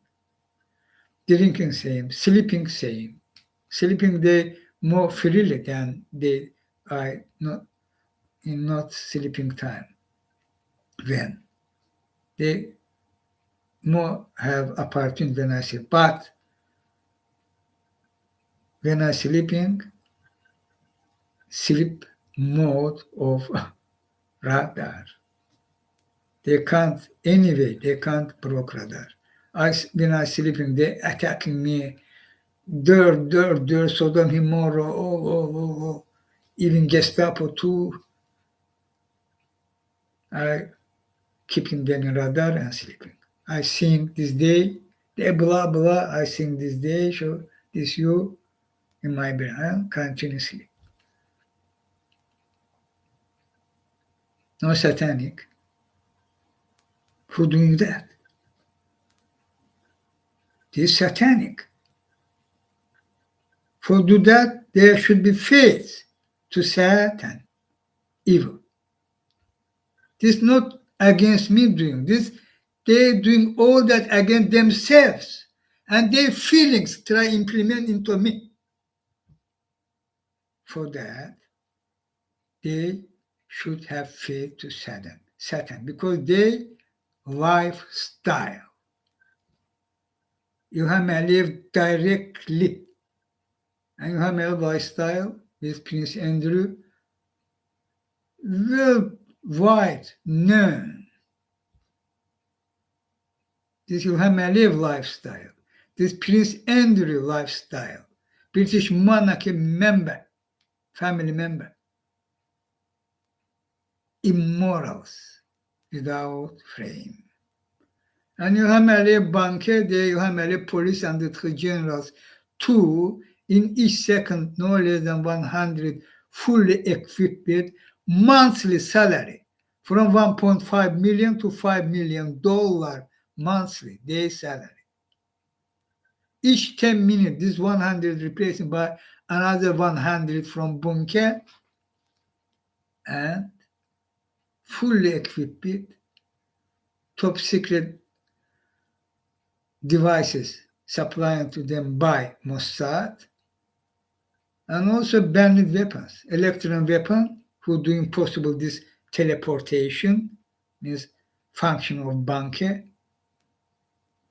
Drinking same, sleeping same. Sleeping they more freely than they are not sleeping time. When they more have opportunity when I sleep, but when I sleeping, sleep mode of radar. They can't block radar. When I sleeping, they attacking me. Dur, Sodom Gomorrah, oh. Even Gestapo too. I keeping them in radar and sleeping. I sing this day, they blah blah. I sing this day, so this you in my brain, continuously. No satanic. Who doing that? This satanic. For do that, there should be faith to Satan, evil. This is not against me doing this. They doing all that against themselves and their feelings try implement into me. For that, they should have faith to Satan, because their lifestyle. You have to live directly. And you have a lifestyle with Prince Andrew, worldwide known. This Ilham Aliyev lifestyle, this Prince Andrew lifestyle, British monarchy member, family member, immorals without frame. And Ilham Aliyev banker, the Ilham Aliyev police and the three generals, two in each second, no less than 100 fully equipped monthly salary from 1.5 million to $5 million monthly day salary. Each 10 minutes, this 100 replaced by another 100 from bunker and fully equipped top secret devices supplying to them by Mossad, and also banned weapons, electron weapon, who doing possible this teleportation, means function of bunker,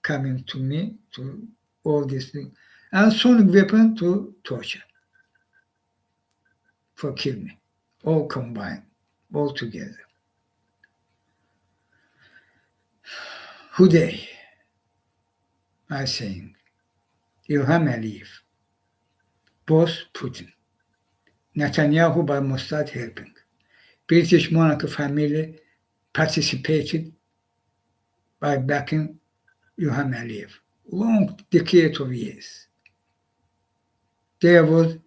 coming to me, to all these things, and sonic weapon to torture, for kill me, all combined, all together. Who they? I saying, Ilham Aliyev, boss Putin, Netanyahu by Mossad helping, British monarch family participated by backing Ilham Aliyev. Long decade of years. There was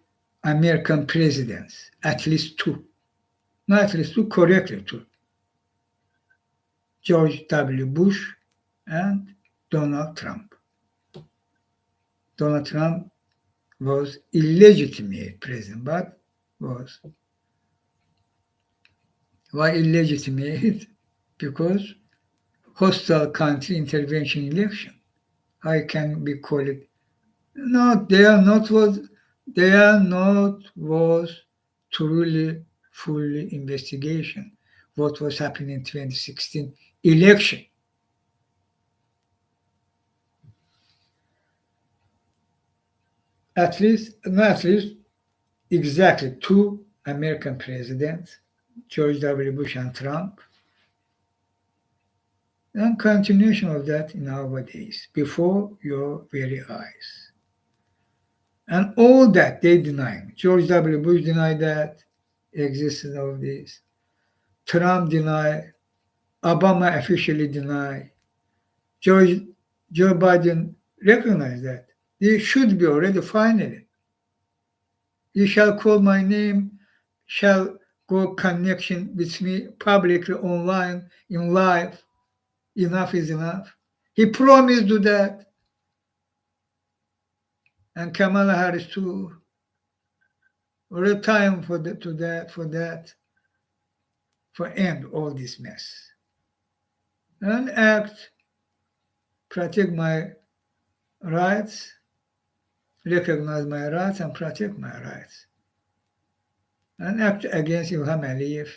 American presidents, at least two. Not at least two, correctly two. George W. Bush and Donald Trump. Donald Trump was illegitimate president, but was. Why illegitimate? Because hostile country intervention election. How can be called it? No, they are not was truly fully investigation what was happening in 2016 election. At least exactly two American presidents, George W. Bush and Trump, and continuation of that in our days, before your very eyes. And all that they deny. George W. Bush denied that existence of this. Trump denied. Obama officially denied. Joe Biden recognized that. They should be already finally. You shall call my name, shall go connection with me publicly online, in live. Enough is enough. He promised to do that. and Kamala Harris too. What a time for that, for end all this mess. And act, protect my rights, recognize my rights and protect my rights. And act against Ilham Aliyev.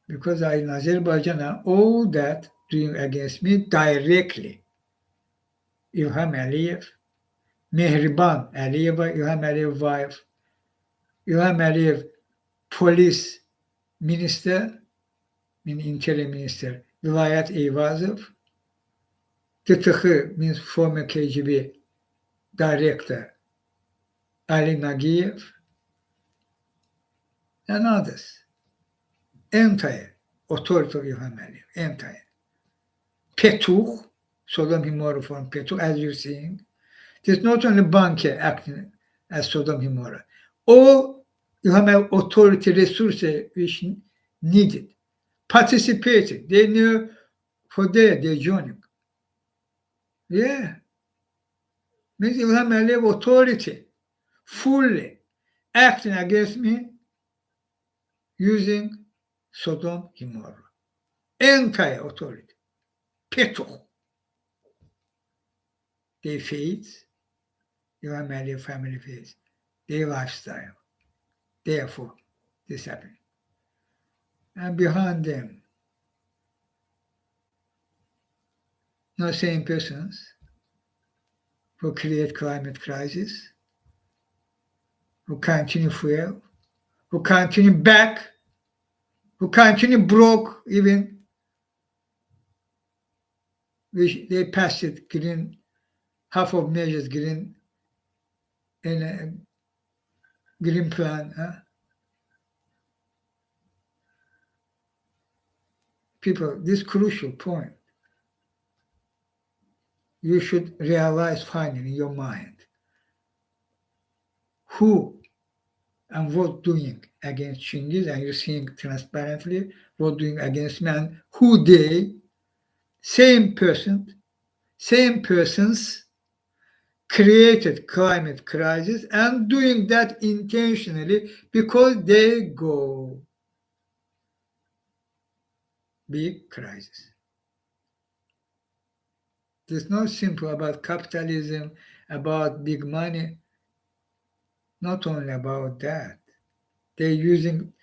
Because I in Azerbaijan and all that doing against me directly. İlham Aliyev, Mehriban Aliyeva, İlham Aliyev wife, İlham Aliyev police minister, interim minister, Vilayet Eyvazov, TTH means former KGB director, Ali Nagiyev, and others. Entire authority of İlham Aliyev, entire. Petuh, Sodom Gomorrah from Petuh, as you're seeing. There's not only banker acting as Sodom Gomorrah. All you have authority resources which needed, participated. They knew for they're joining. Yeah. Means you have authority fully acting against me using Sodom Gomorrah. Entire authority. Petuh. Their faith, your family faith, their lifestyle. Therefore, this happened. And behind them, no same persons who create climate crisis, who continue fuel, who continue back, who continue broke even, which they passed it green, half of measures green, in a green plan. People, this crucial point, you should realize finally in your mind who and what doing against Chinghiz, and you're seeing transparently what doing against man, who they, same persons created climate crisis and doing that intentionally because they go big crisis. It's not simple about capitalism, about big money, not only about that. They're using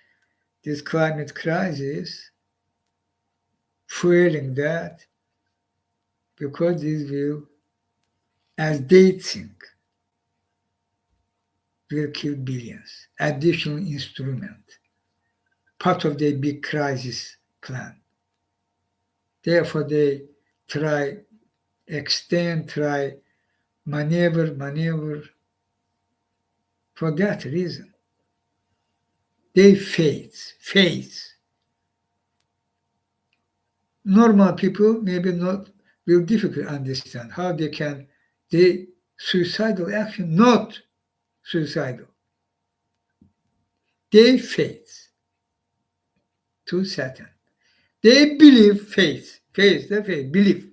this climate crisis, fueling that, because this will, as they think, will kill billions. Additional instrument, part of their big crisis plan. Therefore, they try maneuver for that reason. They face. Normal people maybe not will difficult understand how they suicidal action, not suicidal. They faith to Satan. They believe believe.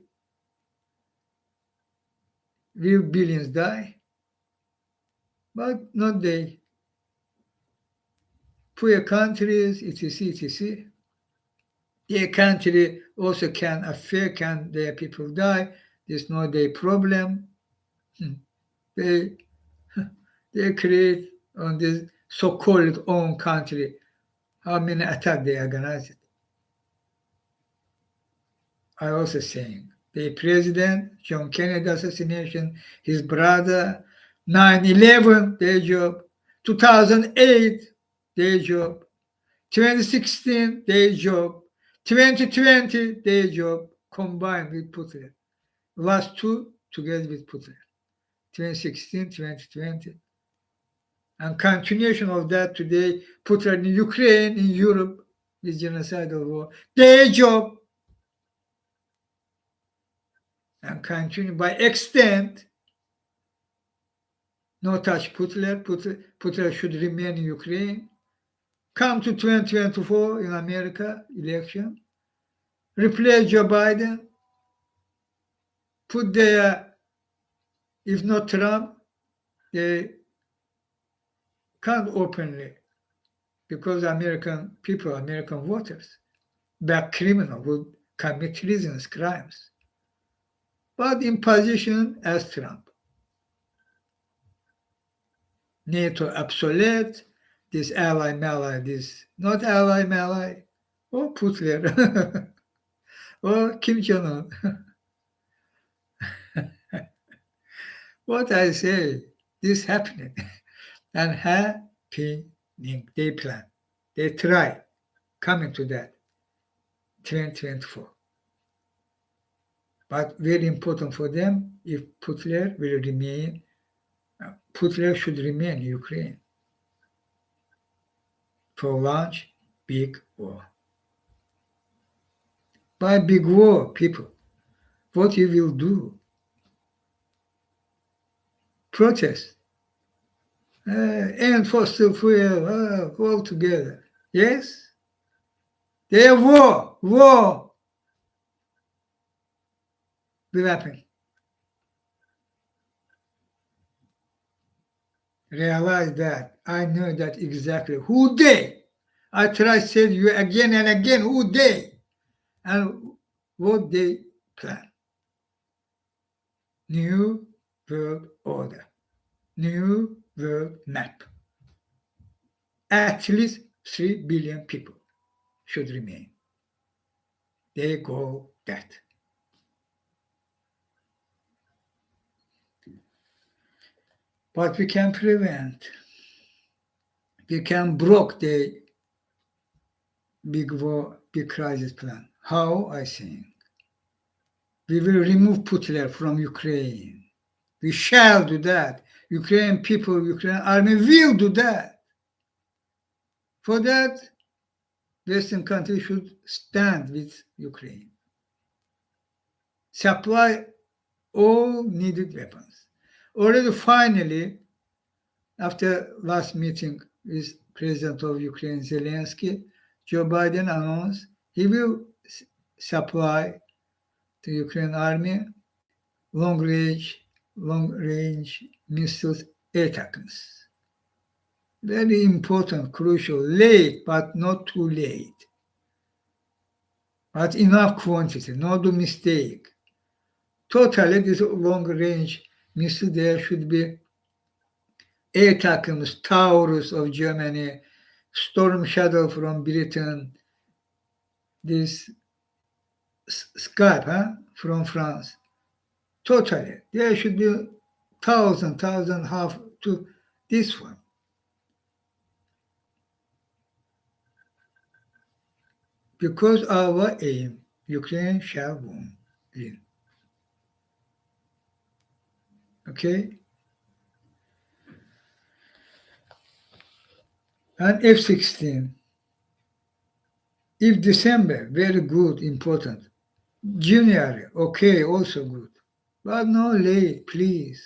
Will billions die? But not they. Poor countries, etc. Their country also can their people die. There's not their problem. They create on this so-called own country how many attacks they organized. I also saying the president, John Kennedy assassination, his brother, 9/11, their job, 2008, their job, 2016, their job, 2020, their job, combined with Putin. Last two together with Putin. 2016, 2020. And continuation of that today, Putin in Ukraine, in Europe, with genocidal war. Their job. And continue by extent, no touch Putin should remain in Ukraine. Come to 2024 in America election, replace Joe Biden, put their If not Trump, they can't openly, because American people, American voters, they're criminal, would commit treasonous crimes. But in position as Trump. NATO obsolete, this ally-mally, this not ally-mally, or Putler, or Kim Jong-un. What I say, this happening, and happening, they plan, they try, coming to that, 2024. But very important for them, if Putler will remain, Putler should remain in Ukraine for launch big war. By big war, people, what you will do? Protest, end fossil fuel, all together. Yes? They are war will happen. Realize that. I know that exactly. Who they? I try to tell you again and again who they and what they plan. New world order. New world map. At least 3 billion people should remain. They go that. But we can prevent. We can block the big war, big crisis plan. How? I think. We will remove Putler from Ukraine. We shall do that. Ukrainian people, Ukrainian army will do that. For that, Western countries should stand with Ukraine. Supply all needed weapons. Already finally, after last meeting with President of Ukraine, Zelensky, Joe Biden announced he will supply to Ukraine army long-range missiles ATACMS. Very important, crucial, late, but not too late. But enough quantity, not a mistake. Totally, this long-range missile, there should be ATACMS, Taurus of Germany, Storm Shadow from Britain, this Skype from France. Totally, there should be 1,000, half to this one. Because our aim, Ukraine shall win. Okay? And F-16, if December, very good, important. January, okay, also good. But no late, please.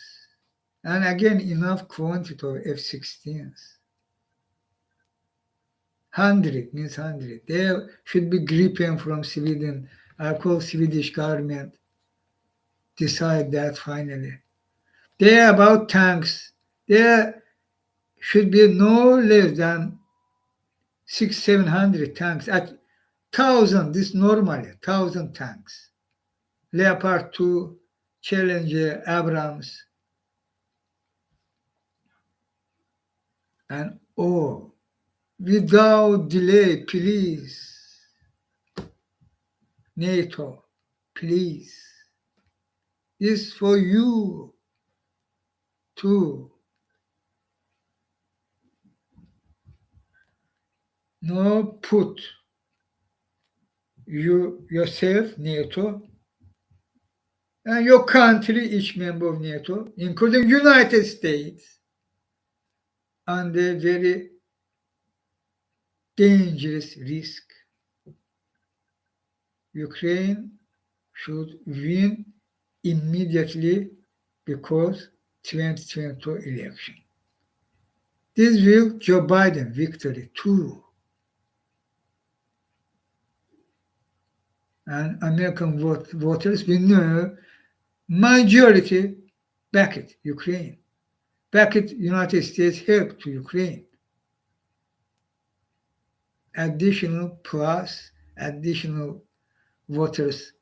And again, enough quantity of F-16s. 100 means 100. There should be Gripen from Sweden. I call Swedish government decide that finally. There about tanks. There should be no less than 600-700 tanks. At 1,000, this normally, 1,000 tanks. Leopard 2, Challenger, Abrams, and all. Without delay, please. NATO, please. This for you too. No put you yourself, NATO, and your country, each member of NATO, including United States, under very dangerous risk. Ukraine should win immediately because 2022 election. This will Joe Biden victory too. And American voters, we know majority back it, Ukraine. Back it, United States help to Ukraine. Additional voters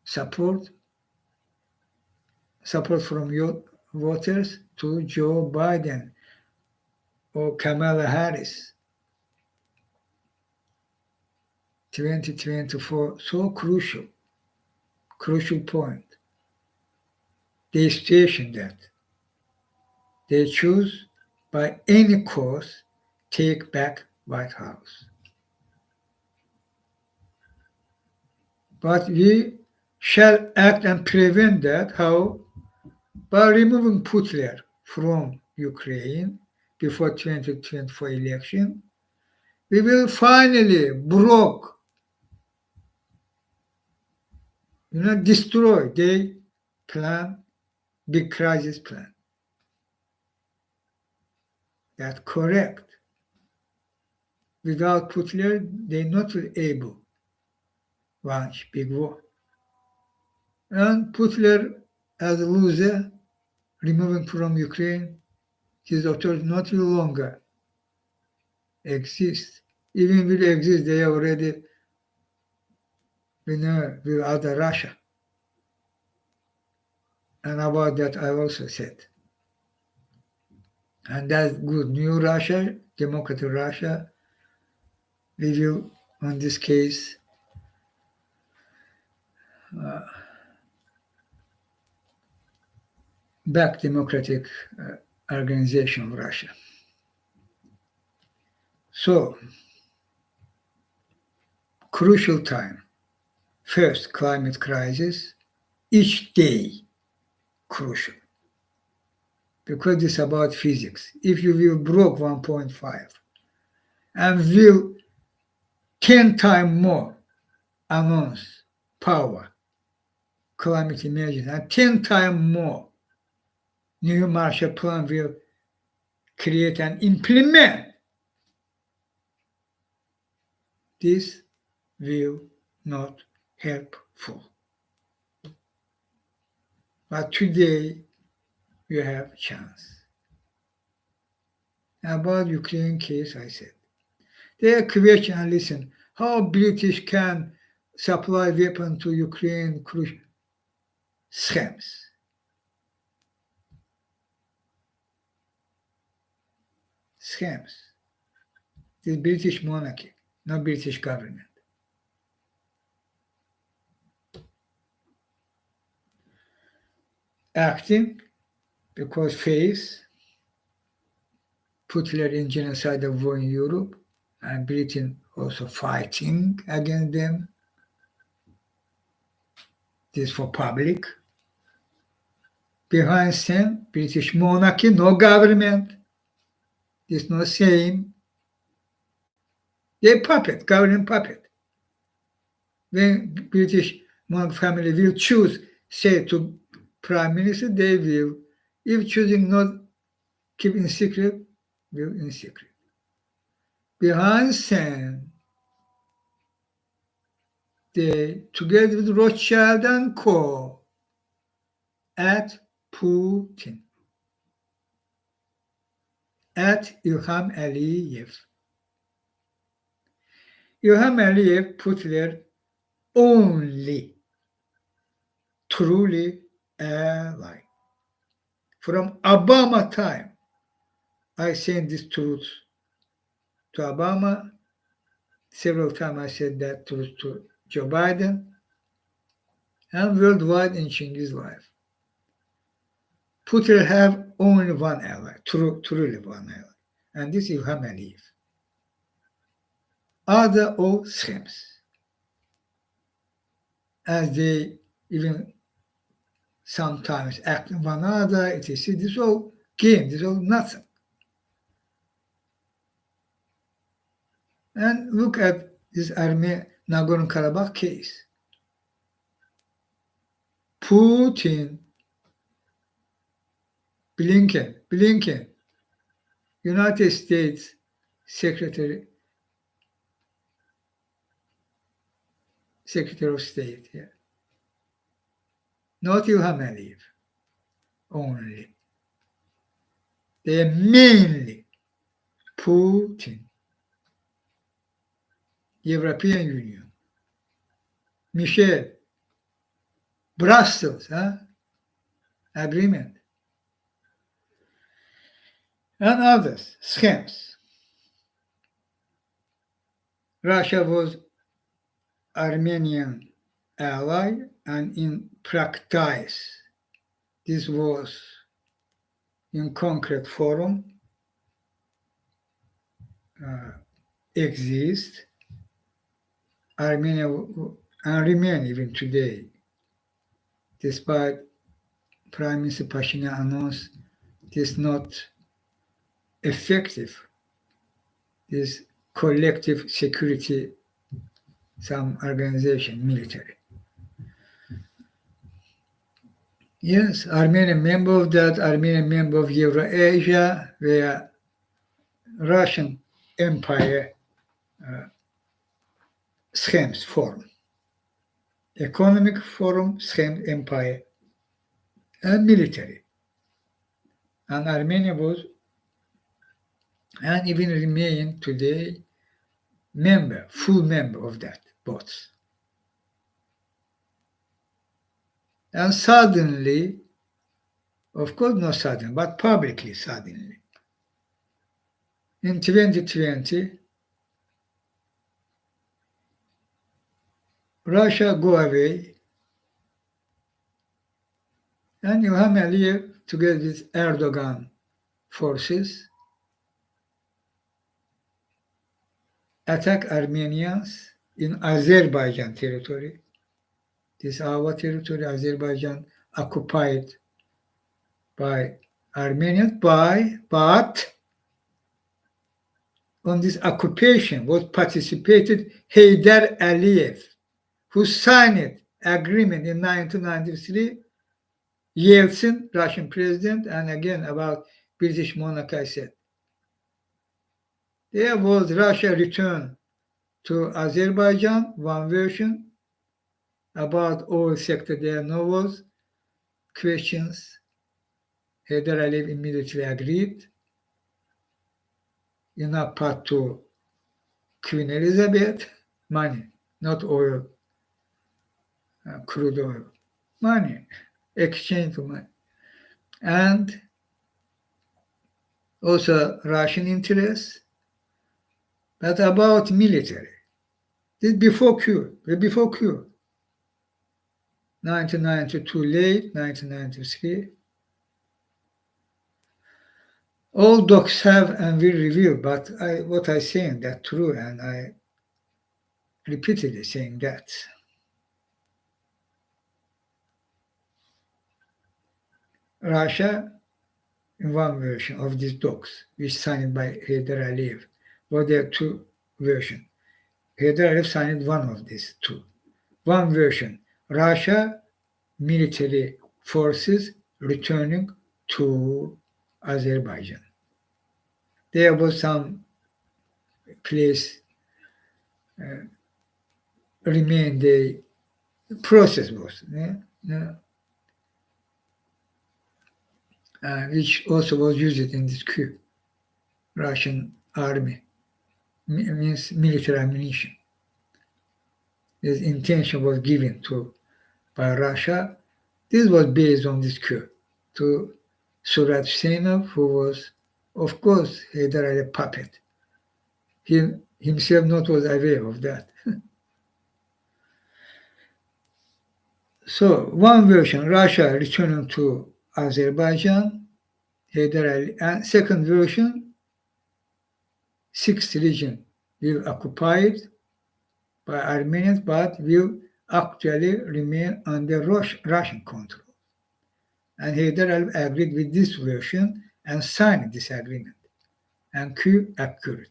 support from your voters to Joe Biden or Kamala Harris. 2024, so crucial point. They station that they choose by any cost take back White House. But we shall act and prevent that. How? By removing Putler from Ukraine before 2024 election, we will finally destroy their plan, big crisis plan. That's correct. Without Putler, they're not able launch big war. And Putler, as a loser, removing from Ukraine, his authority not will longer exist. Even will exist, they already with other Russia. And about that I also said. And that's good. New Russia, democratic Russia, we will, on this case, back democratic organization of Russia. So, crucial time. First, climate crisis. Each day, crucial. Because it's about physics. If you will broke 1.5 and will 10 times more announce power, climate emergency, and 10 times more new Marshall Plan will create and implement, this will not helpful. But today, you have chance. About Ukraine case, I said. Their question, listen, how British can supply weapons to Ukraine? Schemes. Schemes. The British monarchy, not British government. Acting because face Putler in genocide of war in Europe and Britain also fighting against them. This for public. Behind scene, British monarchy, no government. It's not same. They puppet, government puppet. When British monarch family will choose, say to prime minister, they will. If choosing not keep in secret, will in secret. Behind scene, they, together with Rothschild and Co., at Putin, at Ilham Aliyev. Ilham Aliyev, Putler, only truly ally. From Obama time, I sent this truth to Obama. Several times I said that truth to Joe Biden. And worldwide in Chinghiz life. Putler have only one ally, truly one ally. And this is Ilham Aliyev. Other all schemes. As they even sometimes act one another, it is this all game, this all nothing. And look at this Nagorno-Karabakh case. Putin, Blinken, United States Secretary of State, yeah. Not Ilham Aliyev. only. They are mainly Putin, European Union, Michel, Brussels, agreement, and others, schemes. Russia was Armenian ally, and in practice, this was in concrete form exist. Armenia and remain even today, despite Prime Minister Pashinyan announced this not effective, this collective security, some organization, military. Yes, Armenian member of that, Armenian member of Eurasia, where Russian Empire schemes form. Economic forum, scheme empire, and military. And Armenia was, and even remain today, full member of that, both. And suddenly, of course not suddenly, but publicly suddenly, in 2020, Russia go away, and Ilham Aliyev, together with Erdogan forces, attack Armenians in Azerbaijan territory. This is our territory, Azerbaijan, occupied by Armenians, but on this occupation was participated Heydar Aliyev, who signed agreement in 1993, Yeltsin, Russian president, and again about British monarch, I said. There was Russia return to Azerbaijan, one version, about oil sector there, no was questions. Heydar Aliyev immediately agreed. Enough part to Queen Elizabeth, money, not oil, crude oil, money, exchange for money. And also Russian interests, but about military. This before Q, 1992 late, 1993. All docs have and will reveal, but what I saying that true, and I repeatedly saying that. Russia, in one version of these docs, which signed by Heydar Aliyev, well, there are two versions. Heydar Aliyev signed one of these two. One version, Russia military forces returning to Azerbaijan. There was some place remain the process was, which also was used in this coup. Russian army means military ammunition. This intention was given to by Russia. This was based on this coup to Surat Huseynov, who was, of course, Heydar Aliyev puppet. He himself not was aware of that. So one version, Russia returning to Azerbaijan, Heydar Aliyev, and second version, sixth region will occupied by Armenians, but will actually remain under Russian control. And Heydar Aliyev agreed with this version and signed this agreement. And coup occurred.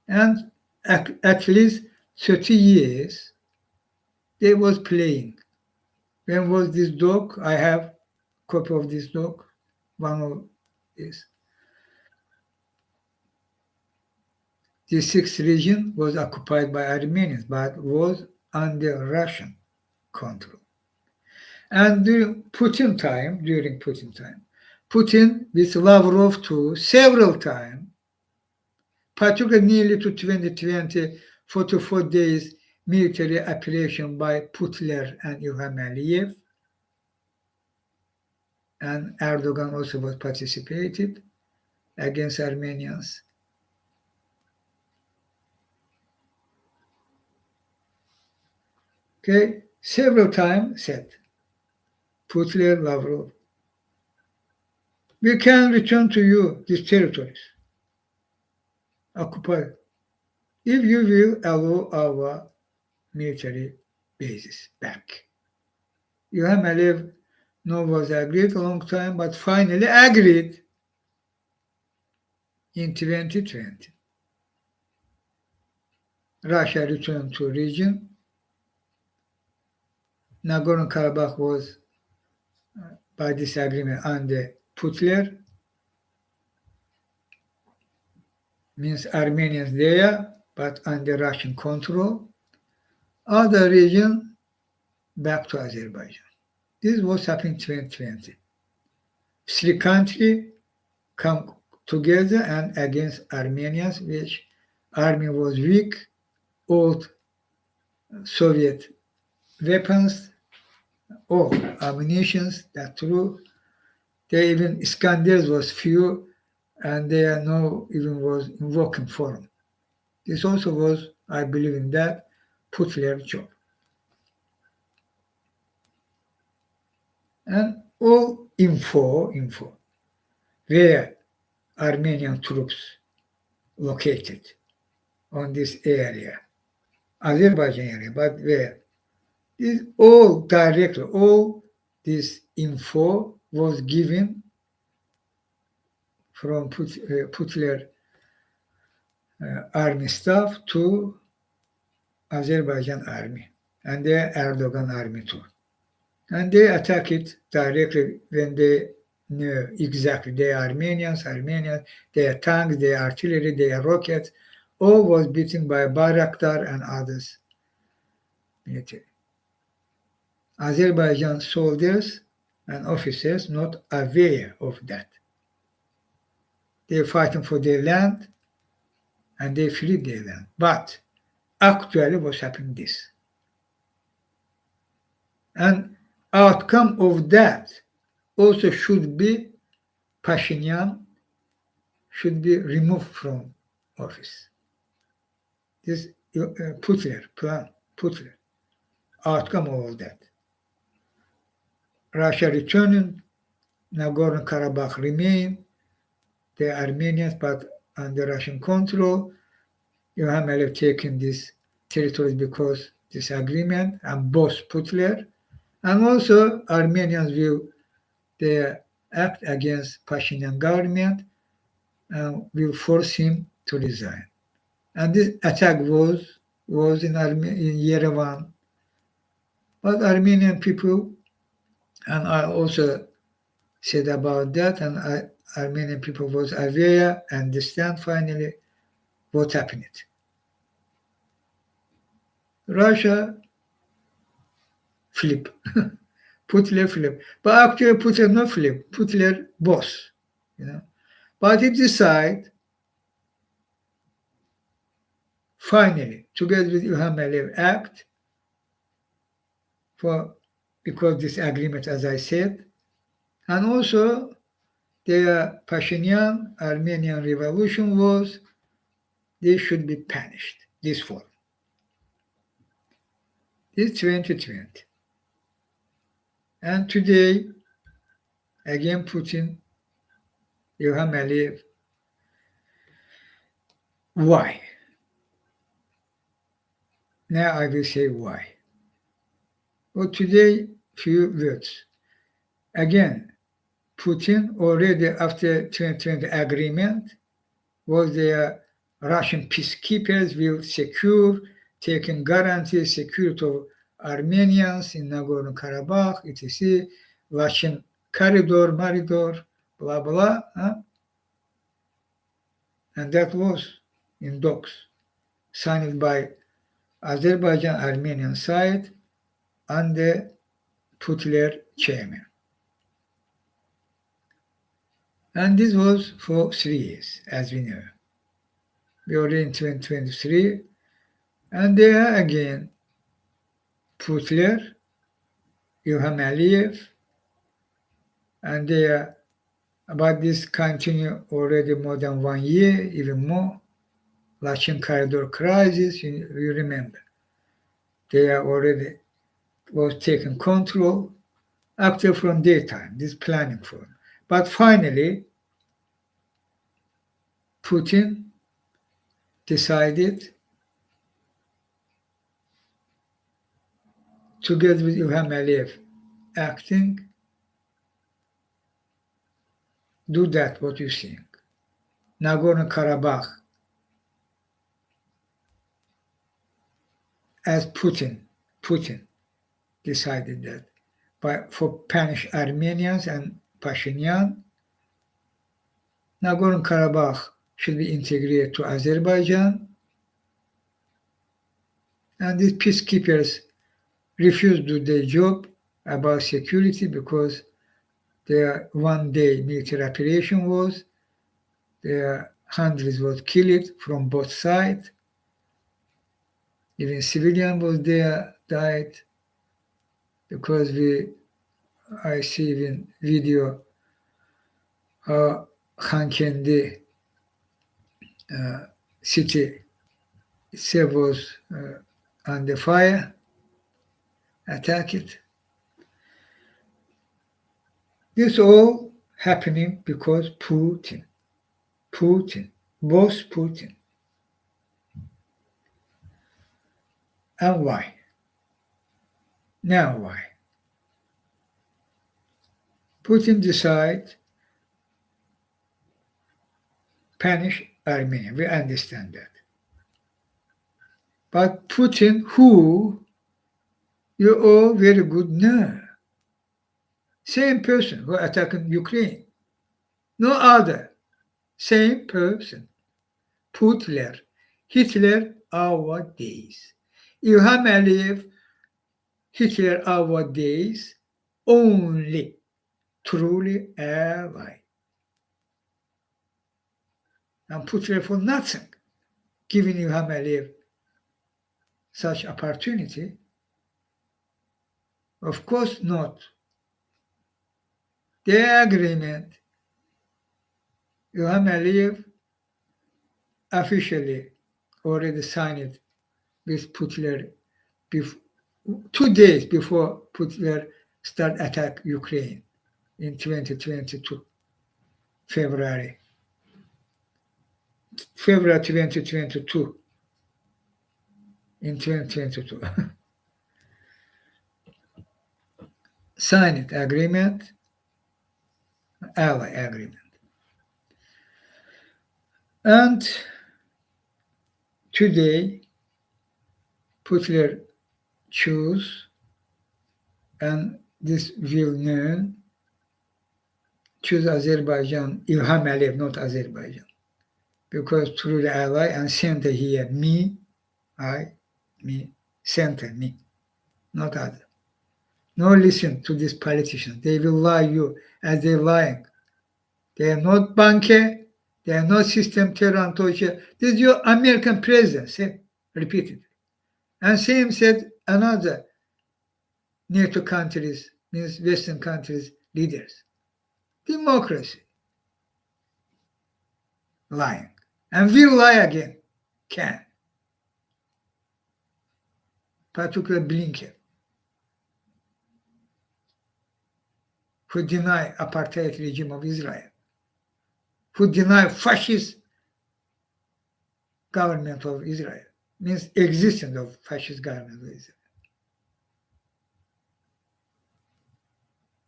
And at least 30 years, they was playing. When was this doc? I have copy of this doc. One of this. The sixth region was occupied by Armenians, but was under Russian control. And during Putin time, Putin with Lavrov too, several times, particularly nearly to 2020, 44 days military operation by Putler and Ilham Aliyev, and Erdogan also was participated against Armenians. Okay, several times said, Putler, Lavrov, we can return to you these territories occupied if you will allow our military bases back. Ilham Aliyev was agreed a long time, but finally agreed in 2020. Russia returned to region. Nagorno-Karabakh was, by this agreement, under Putler, means Armenians there, but under Russian control. Other region back to Azerbaijan. This was happening in 2020. Three countries come together and against Armenians, which army was weak, old Soviet weapons, all ammunitions, that's true. They even Iskanders was few, and they are now even was in working form. This also was, I believe in that, Putler job. And all info, where Armenian troops located on this area, Azerbaijan area, but where? This all directly, all this info was given from Putler army staff to Azerbaijan army and the Erdogan army too. And they attack it directly when they knew exactly they are Armenians, their tanks, their artillery, their rockets, all was beaten by Bayraktar and others military. Azerbaijan soldiers and officers not aware of that. They're fighting for their land and they flee their land. But actually what's happening this. And outcome of that also should be Pashinyan should be removed from office. This Putler plan, outcome of all that. Russia returning, Nagorno-Karabakh remain, the Armenians but under Russian control. Ilham Aliyev taking these territories because this agreement, and both Putler, and also Armenians will they act against Pashinyan government and will force him to resign. And this attack was in Yerevan. But Armenian people, and I also said about that, and Armenian people was aware, understand finally what happened. Russia flip. Putler flip. But actually Putler not flip. Putler boss. But he decide finally, together with Ilham Aliyev act because this agreement, as I said, and also the Pashinyan Armenian revolution was they should be punished this fall. This 2020. And today, again Putin, Ilham Aliyev. Why? Now I will say why. Well, today, few words. Again, Putin already after 2020 agreement was the Russian peacekeepers will secure, taking guarantee security of Armenians in Nagorno-Karabakh, etc., Russian corridor, blah, blah, and that was in docs, signed by Azerbaijan Armenian side and the Putler chairman. And this was for 3 years, as we know. We are in 2023, and there again, Putler, Ilham Aliyev, and they are about this continue already more than 1 year, even more. Lachin corridor crisis, you remember. They are already was taken control after from daytime, this planning for. But finally, Putin decided, together with Ilham Aliyev acting, do that what you think. Nagorno-Karabakh, as Putin decided that for punish Armenians and Pashinyan, Nagorno-Karabakh should be integrated to Azerbaijan, and these peacekeepers refused to do their job about security because their one-day military operation was, their hundreds were killed from both sides. Even civilian was there, died, because I see in video how Khan Kendi city itself was under fire, attacked. This all happening because Putin, boss Putin. And why? Now why? Putin decide punish Armenia. We understand that. But Putin, who you all very good know, same person who attacked Ukraine, no other, same person. Hitler our days. Ilham Aliyev, Hitler our days, only truly ally. And Putler for nothing, giving Ilham Aliyev such opportunity. Of course not. The agreement, Ilham Aliyev officially already signed it with Putler 2 days before Putler start attack Ukraine in 2022, February 2022, in 2022. Signed agreement, ally agreement. And today, Putler choose, and this will known, choose Azerbaijan, Ilham Aliyev, not Azerbaijan, because through the ally and center here, me, center, me, not other. No, listen to these politicians. They will lie you as they're lying. They are not banker. They are not system terror. This is your American president said, repeated. And same said another NATO countries, means Western countries, leaders. Democracy. Lying. And will lie again. Can. Particularly Blinken, who deny apartheid regime of Israel, who deny fascist government of Israel, means existence of fascist government of Israel.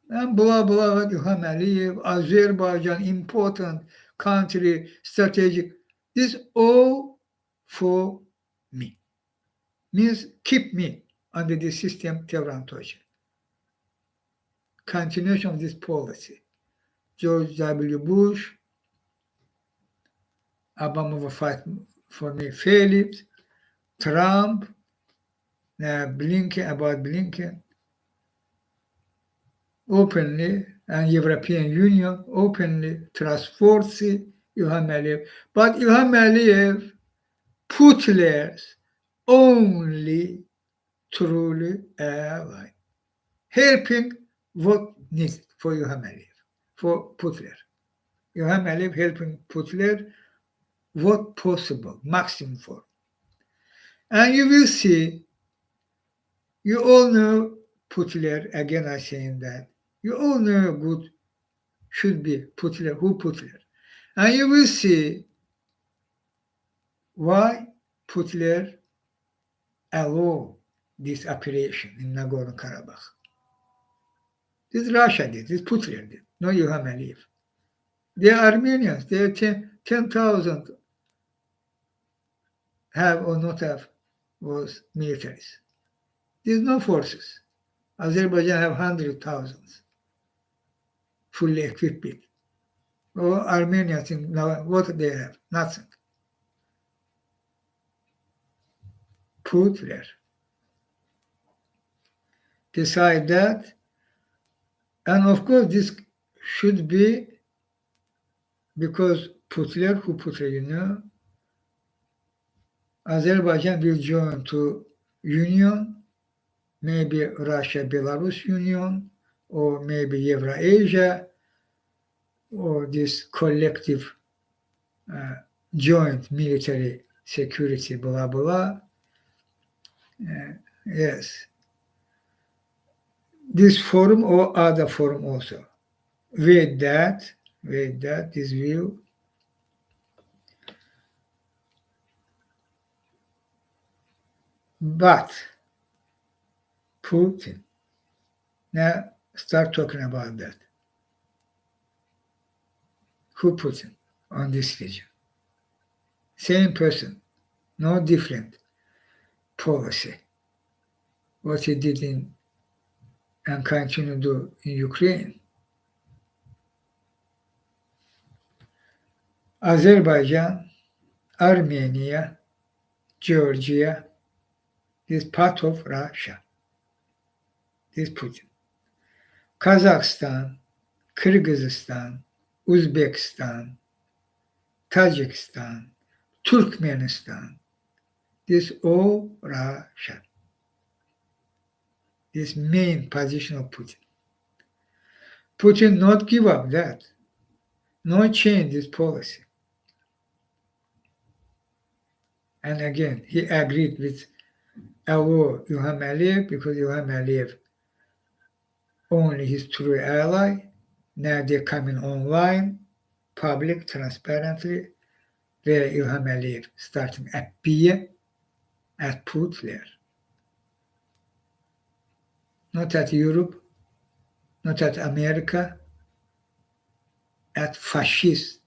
And blah, blah, Ilham Aliyev, Azerbaijan, important country, strategic. This all for me. Means keep me under the system terror and torture. Continuation of this policy. George W. Bush, Obama fight for me failed, Trump, Blinken, openly, and European Union openly trustworthy İlham Aliyev. But İlham Aliyev Putin's only truly ally, helping what needed for İlham Aliyev, for Putin. İlham Aliyev helping Putin what possible, maximum for. And you will see, you all know Putin, again I'm saying that, you all know good should be Putin, who Putin. And you will see why Putin allow this operation in Nagorno-Karabakh. This Russia did, this Putin did, no İlham Aliyev. They are Armenians, they are 10,000 have or not have was militaries. There's no forces. Azerbaijan have 100,000 fully equipped. Or Armenians, now what they have? Nothing. Putin decide that, and of course this should be because Putin, who Putin, you know, Azerbaijan will join to Union, maybe Russia-Belarus Union, or maybe Eurasia, or this collective joint military security, blah, blah. Yes. This forum or other forum also. With that, this view. But Putin, now start talking about that. Who Putin on this region? Same person, no different policy. What he did in and continue to do in Ukraine. Azerbaijan, Armenia, Georgia, is part of Russia. This Putin. Kazakhstan, Kyrgyzstan, Uzbekistan, Tajikistan, Turkmenistan, this all Russia. This main position of Putin. Putin not give up that, not change this policy. And again, he agreed with allow İlham Aliyev because İlham Aliyev only his true ally. Now they're coming online, public, transparently, where İlham Aliyev starting appear at Putin. Not at Europe, not at America, at fascist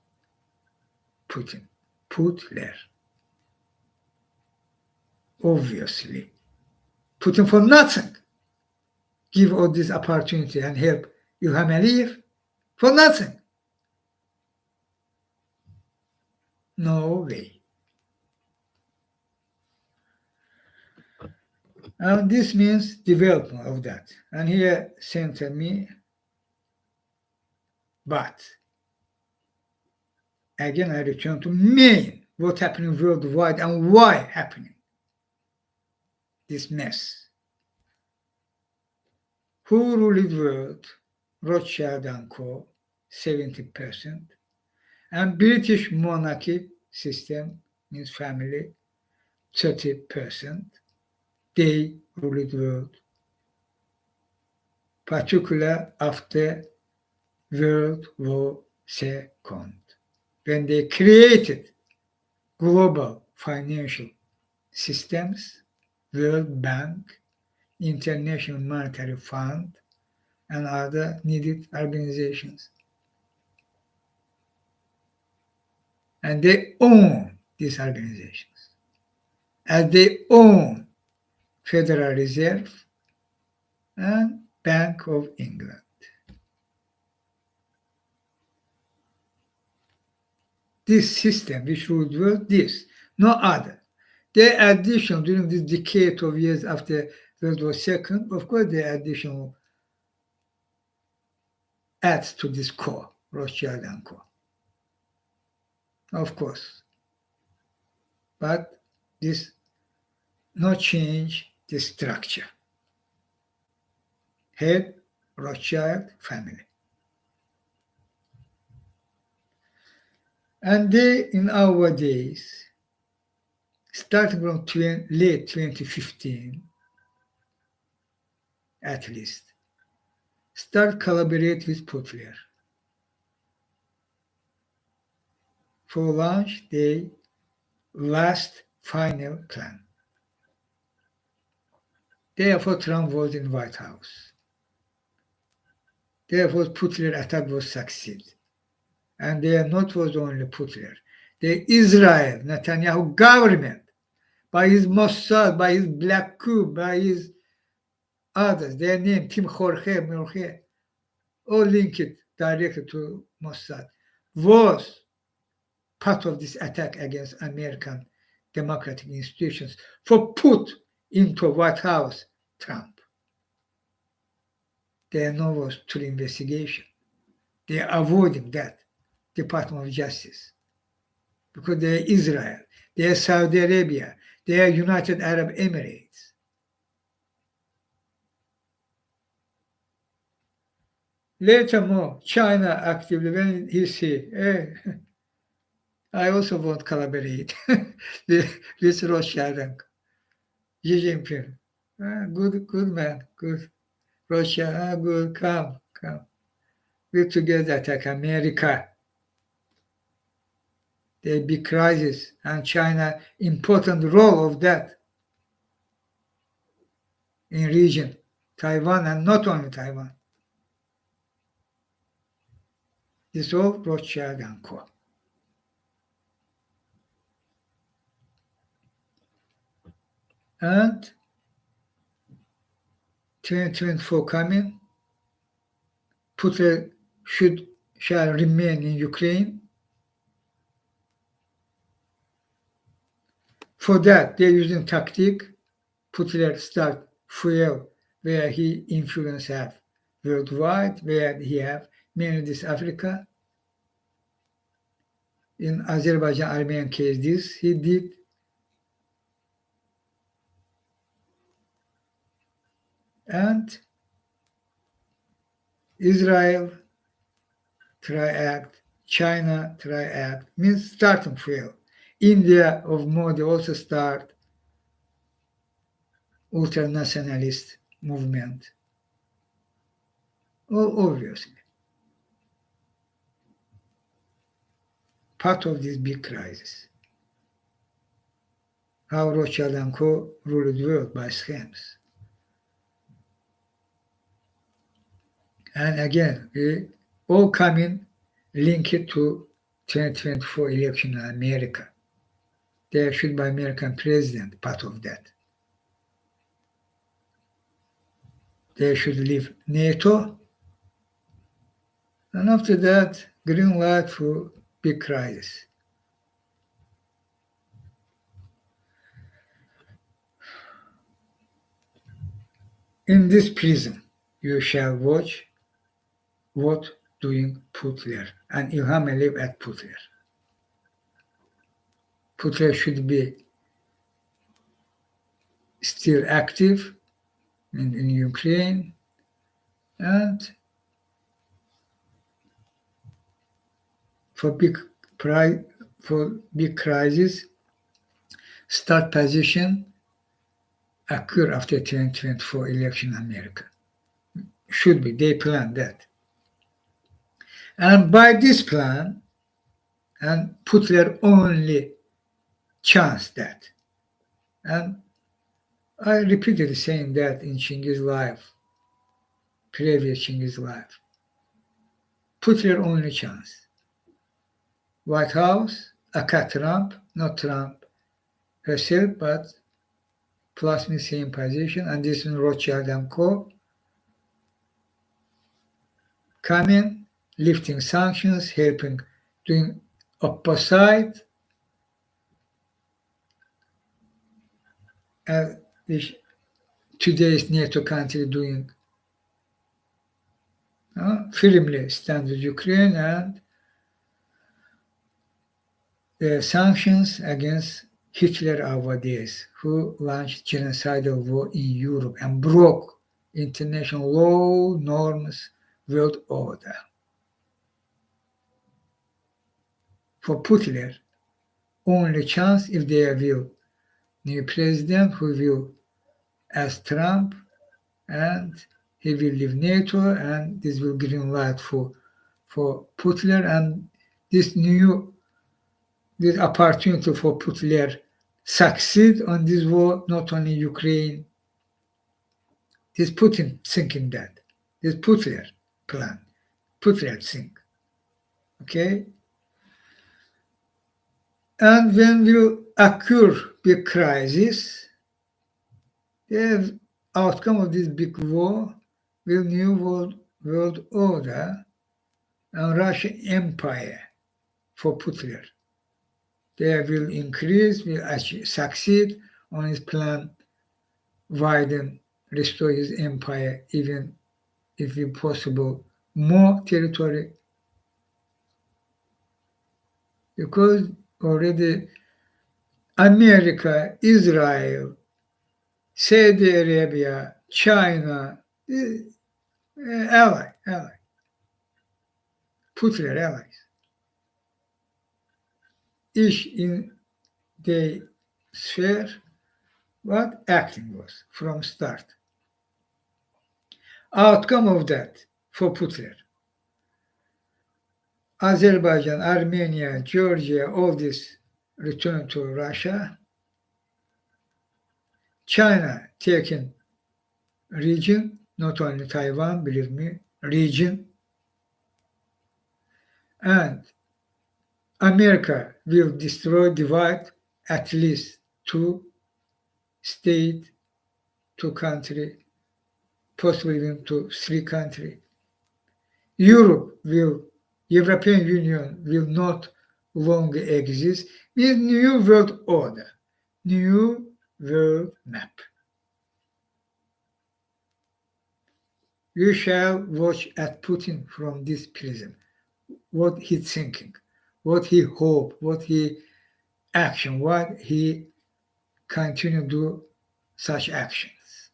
Putin. Putin. Obviously. Putin for nothing give all this opportunity and help İlham Aliyev for nothing. No way. And this means development of that. And here center me, but again I return to main what's happening worldwide and why happening. This mess. Who ruled the world? Rothschild and Co. 70%. And British monarchy system means family 30%. They ruled the world. Particularly after World War II, when they created global financial systems, World Bank, International Monetary Fund, and other needed organizations. And they own these organizations. As they own Federal Reserve and Bank of England. This system which ruled the world, this, no other. The addition during this decade of years after World War II, of course, the additional adds to this core, Rothschild and Co. Of course. But this not change the structure. Head, Rothschild family. And they, in our days, starting from late 2015, at least, start collaborate with Putler. For launch their last final plan. Therefore, Trump was in White House. Therefore, Putler attack was succeed. And they are not was only Putler. The Israel, Netanyahu government, by his Mossad, by his Black Cube, by his others, their name, Tim Jorge, all linked directly to Mossad, was part of this attack against American democratic institutions for put into White House Trump. There no was true investigation. They are avoiding that Department of Justice because they are Israel, they are Saudi Arabia, they are United Arab Emirates. Later more, China actively, when he say, hey, I also won't collaborate with Rothschild and Xi Jinping. Good man, good. Rothschild, good, come. We together attack America. The big crisis, and China important role of that in region, Taiwan, and not only Taiwan. This all Rothschild and Co. And 2024 coming, Putin shall remain in Ukraine. For that, they're using tactic. Putin start fuel where he influence have worldwide, where he have mainly this Africa. In Azerbaijan Armenian case, this he did. And Israel triact, China triact, means starting fuel. India of Modi also start ultra-nationalist movement. Obviously. Part of this big crisis. How Rothschild and Co. ruled the world by schemes. And again, we all coming linked to 2024 election in America. There should be American president, part of that. They should leave NATO. And after that, green light for big crisis. In this prism, you shall watch what doing Putler and Ilham Aliyev at Putler. Putler should be still active in Ukraine and for big crisis, start position occur after 2024 election in America. Should be, they plan that. And by this plan, and Putler only chance that. And I repeatedly saying that in Chinghiz live, previous Chinghiz live. Putler only chance. White House, aka Trump, not Trump herself, but plus me same position, and this is Rothschild and Co. Coming, lifting sanctions, helping, doing opposite. Today's NATO country doing firmly stand with Ukraine and the sanctions against Hitler nowadays, who launched genocidal war in Europe and broke international law, norms, world order. For Putin, only chance if there will new president who will as Trump, and he will leave NATO, and this will green light for Putin, and this opportunity for Putin succeed on this war, not only Ukraine. This Putin thinking that. This Putin plan. Putin think. Okay? And when will occur big crisis, the outcome of this big war will new world order and Russian empire for Putin. They will increase, will actually succeed on his plan, widen, restore his empire, even if possible, more territory. Because already America, Israel, Saudi Arabia, China, ally, Putin allies. Each in the sphere, what acting was from start. Outcome of that for Putin. Azerbaijan, Armenia, Georgia, all this return to Russia. China taking region, not only Taiwan, believe me, region. And America will destroy, divide at least 2 states, 2 countries, possibly even to 3 countries. European Union will not longer exist with new world order, new world map. You shall watch at Putin from this prism, what he's thinking, what he hope, what he action, what he continue do such actions.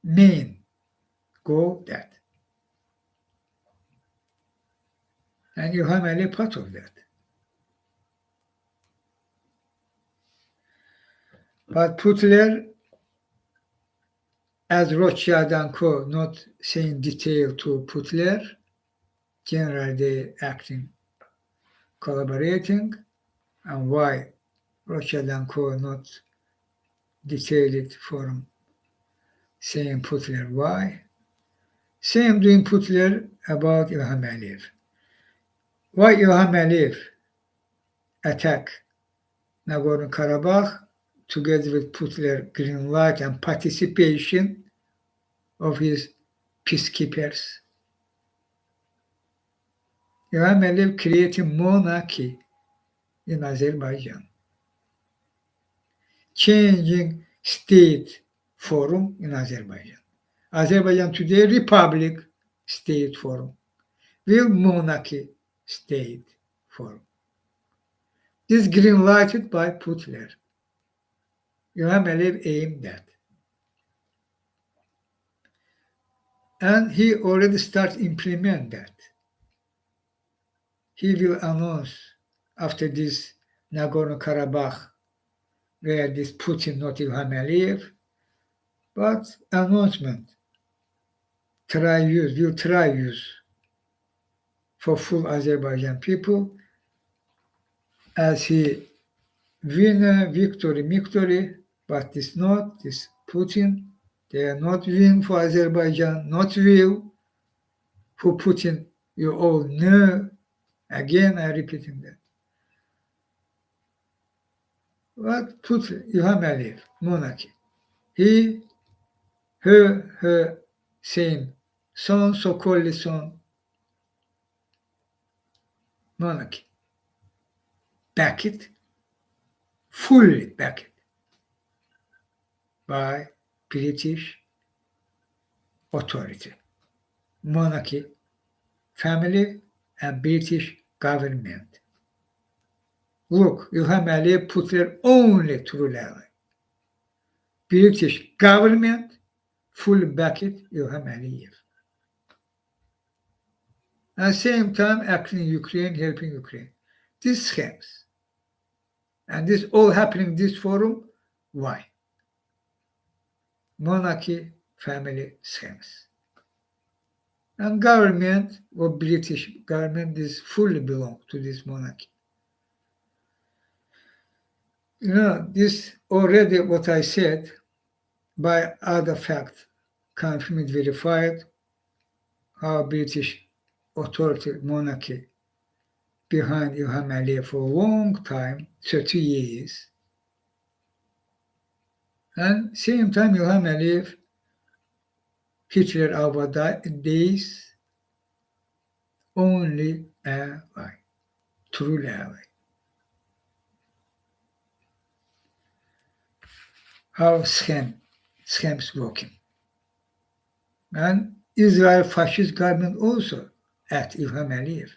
Mean, go that. And you have a part of that. But Putler, as Rothschild and Co., not saying detail to Putler, generally they acting, collaborating, and why Rothschild and Co. not detail it for saying Putler why. Same doing Putler about Ilham Aliyev. Why Ilham Aliyev attack Nagorno-Karabakh together with Putler green light and participation of his peacekeepers. Ilham Aliyev creating monarchy in Azerbaijan, changing state forum in Azerbaijan. Azerbaijan today republic state forum, will monarchy state forum. This green lighted by Putler. Ilham Aliyev aimed at. And he already started implement that. He will announce after this Nagorno-Karabakh, where this Putin, not Ilham Aliyev, but announcement, will try use for full Azerbaijan people as he win victory, but this Putin, they are not win for Azerbaijan, not will for Putin. You all know, again I'm repeating that. What Putin, Ilham Aliyev, monarchy. Her same son, so-called son, monarchy. Back it, fully back it by British authority. monarchy, family, and British government. Look, İlham Aliyev put there only true ally. British government fully backed İlham Aliyev. At the same time, acting in Ukraine, helping Ukraine. These schemes. And this all happening in this forum, why? Monarchy, family schemes. And government, or British government, is fully belong to this monarchy. You know, this already what I said, by other facts, confirmed, verified, how British authority, monarchy, behind İlham Aliyev for a long time, 30 years. And same time İlham Aliyev, Hitler our days, only ally, true ally. How schemes working. And Israel fascist government also at İlham Aliyev.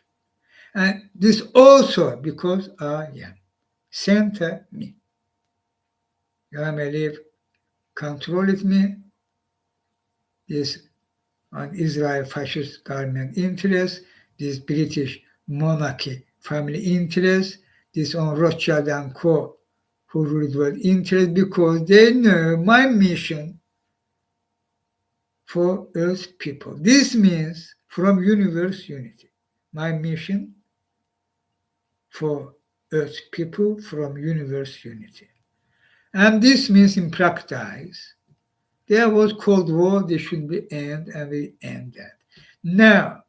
And this also because I am center me. İlham Aliyev controlled me, this on Israel fascist government interest, this British monarchy family interest, this on Rothschild and Co. who ruled world interest, because they know my mission for Earth people. This means from universe unity. My mission for Earth people from universe unity. And this means in practice, there was Cold War, there should be end, and we end that. Now,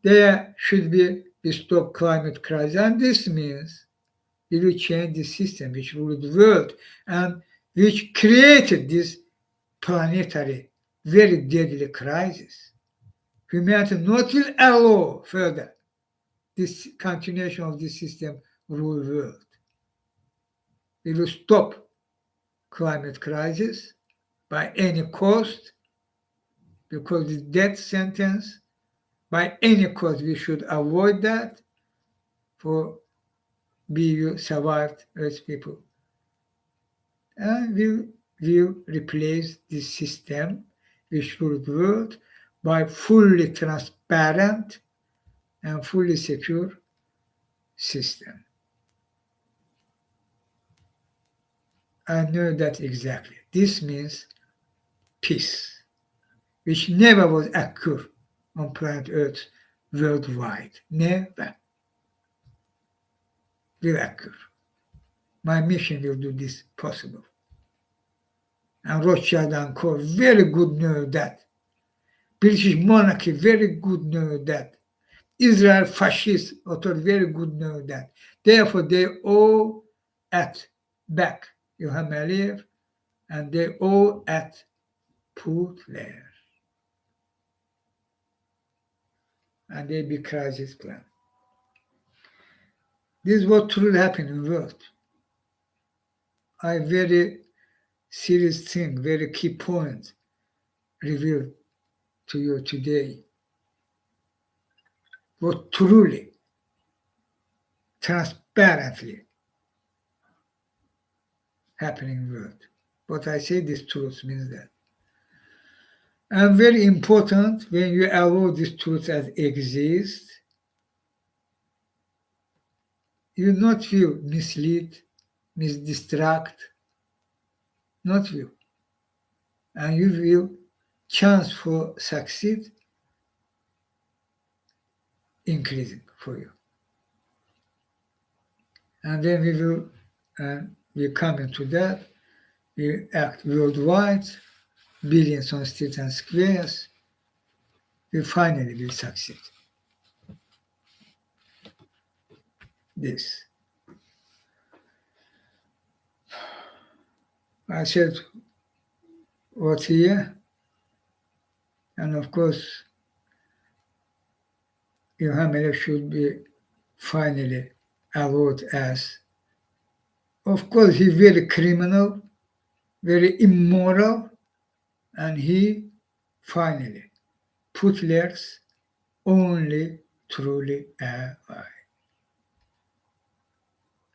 there should be stop climate crisis, and this means we will change the system which ruled the world and which created this planetary, very deadly crisis. Humanity not will allow further this continuation of this system rule the world. We will stop climate crisis by any cost, because the death sentence, by any cost we should avoid that for BU survived Earth people. And we will replace this system which ruled the world by fully transparent and fully secure system. I know that exactly. This means peace, which never was occur on planet Earth worldwide. Never will occur. My mission will do this possible. And Rothschild and Co. very good know that. British monarchy very good know that. Israel fascist authority very good know that. Therefore, they all at back İlham Aliyev, and they all at Putler. And they be crisis plan. This is what truly happened in the world. I very serious thing, very key point revealed to you today. What truly, transparently happening in the world. What I say this truth means that. And very important, when you allow this truth as exist, you not will mislead, misdistract, not will. And you will chance for succeed increasing for you. And then we will, we come into that, we act worldwide, billions on streets and squares, we finally will succeed. This. I said what here, and of course, İlham Aliyev should be finally allowed as, of course, he's very criminal, very immoral, and he finally Putler's only truly ally.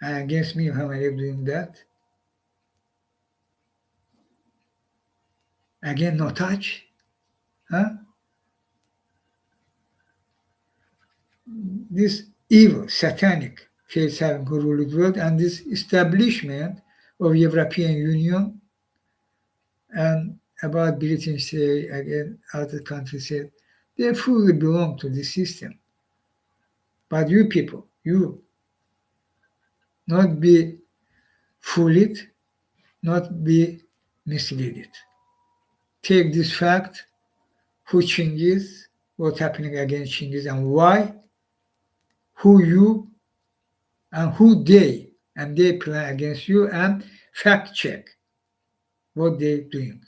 And against me, how many are doing that? Again, no touch. Huh? This evil, satanic faiths having ruled the world, and this establishment of European Union, and about British say again, other countries say, they fully belong to this system. But you people, you not be fooled, not be misled. Take this fact, who Chinghiz, what's happening against Chinghiz and why, who you, and who they, and they plan against you, and fact check what they're doing.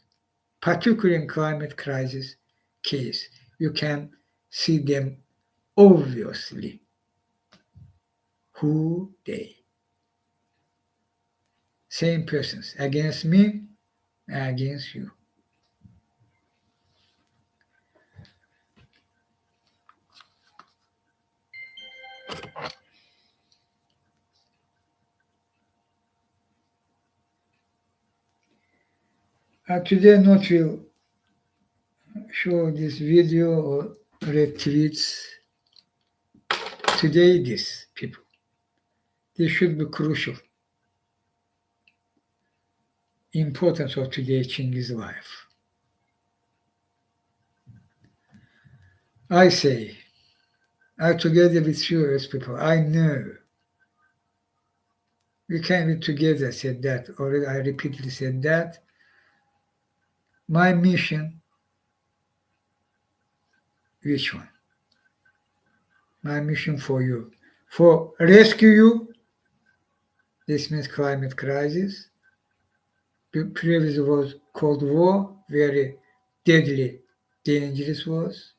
Particularly in climate crisis case, you can see them obviously. Who they? Same persons, against me, against you. Today not will show this video or retweets. Today this, people. This should be crucial. Importance of today Chinghiz life. I say, I together with you as people, I know we can be together, said that, already I repeatedly said that. My mission, which one? My mission for you. For rescue you, this means climate crisis. Previous was Cold War, very deadly, dangerous wars.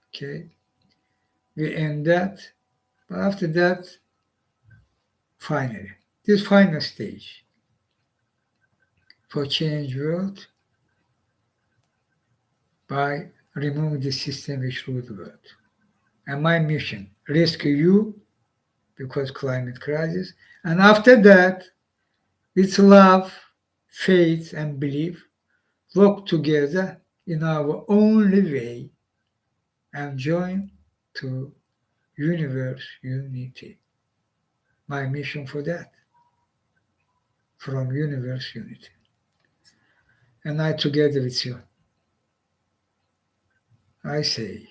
Okay. We end that. But after that, finally, this final stage for change world by removing the system which rule the world. And my mission, rescue you because climate crisis. And after that, with love, faith, and belief, work together in our only way and join to universe unity. My mission for that, from universe unity. And I together with you, I say,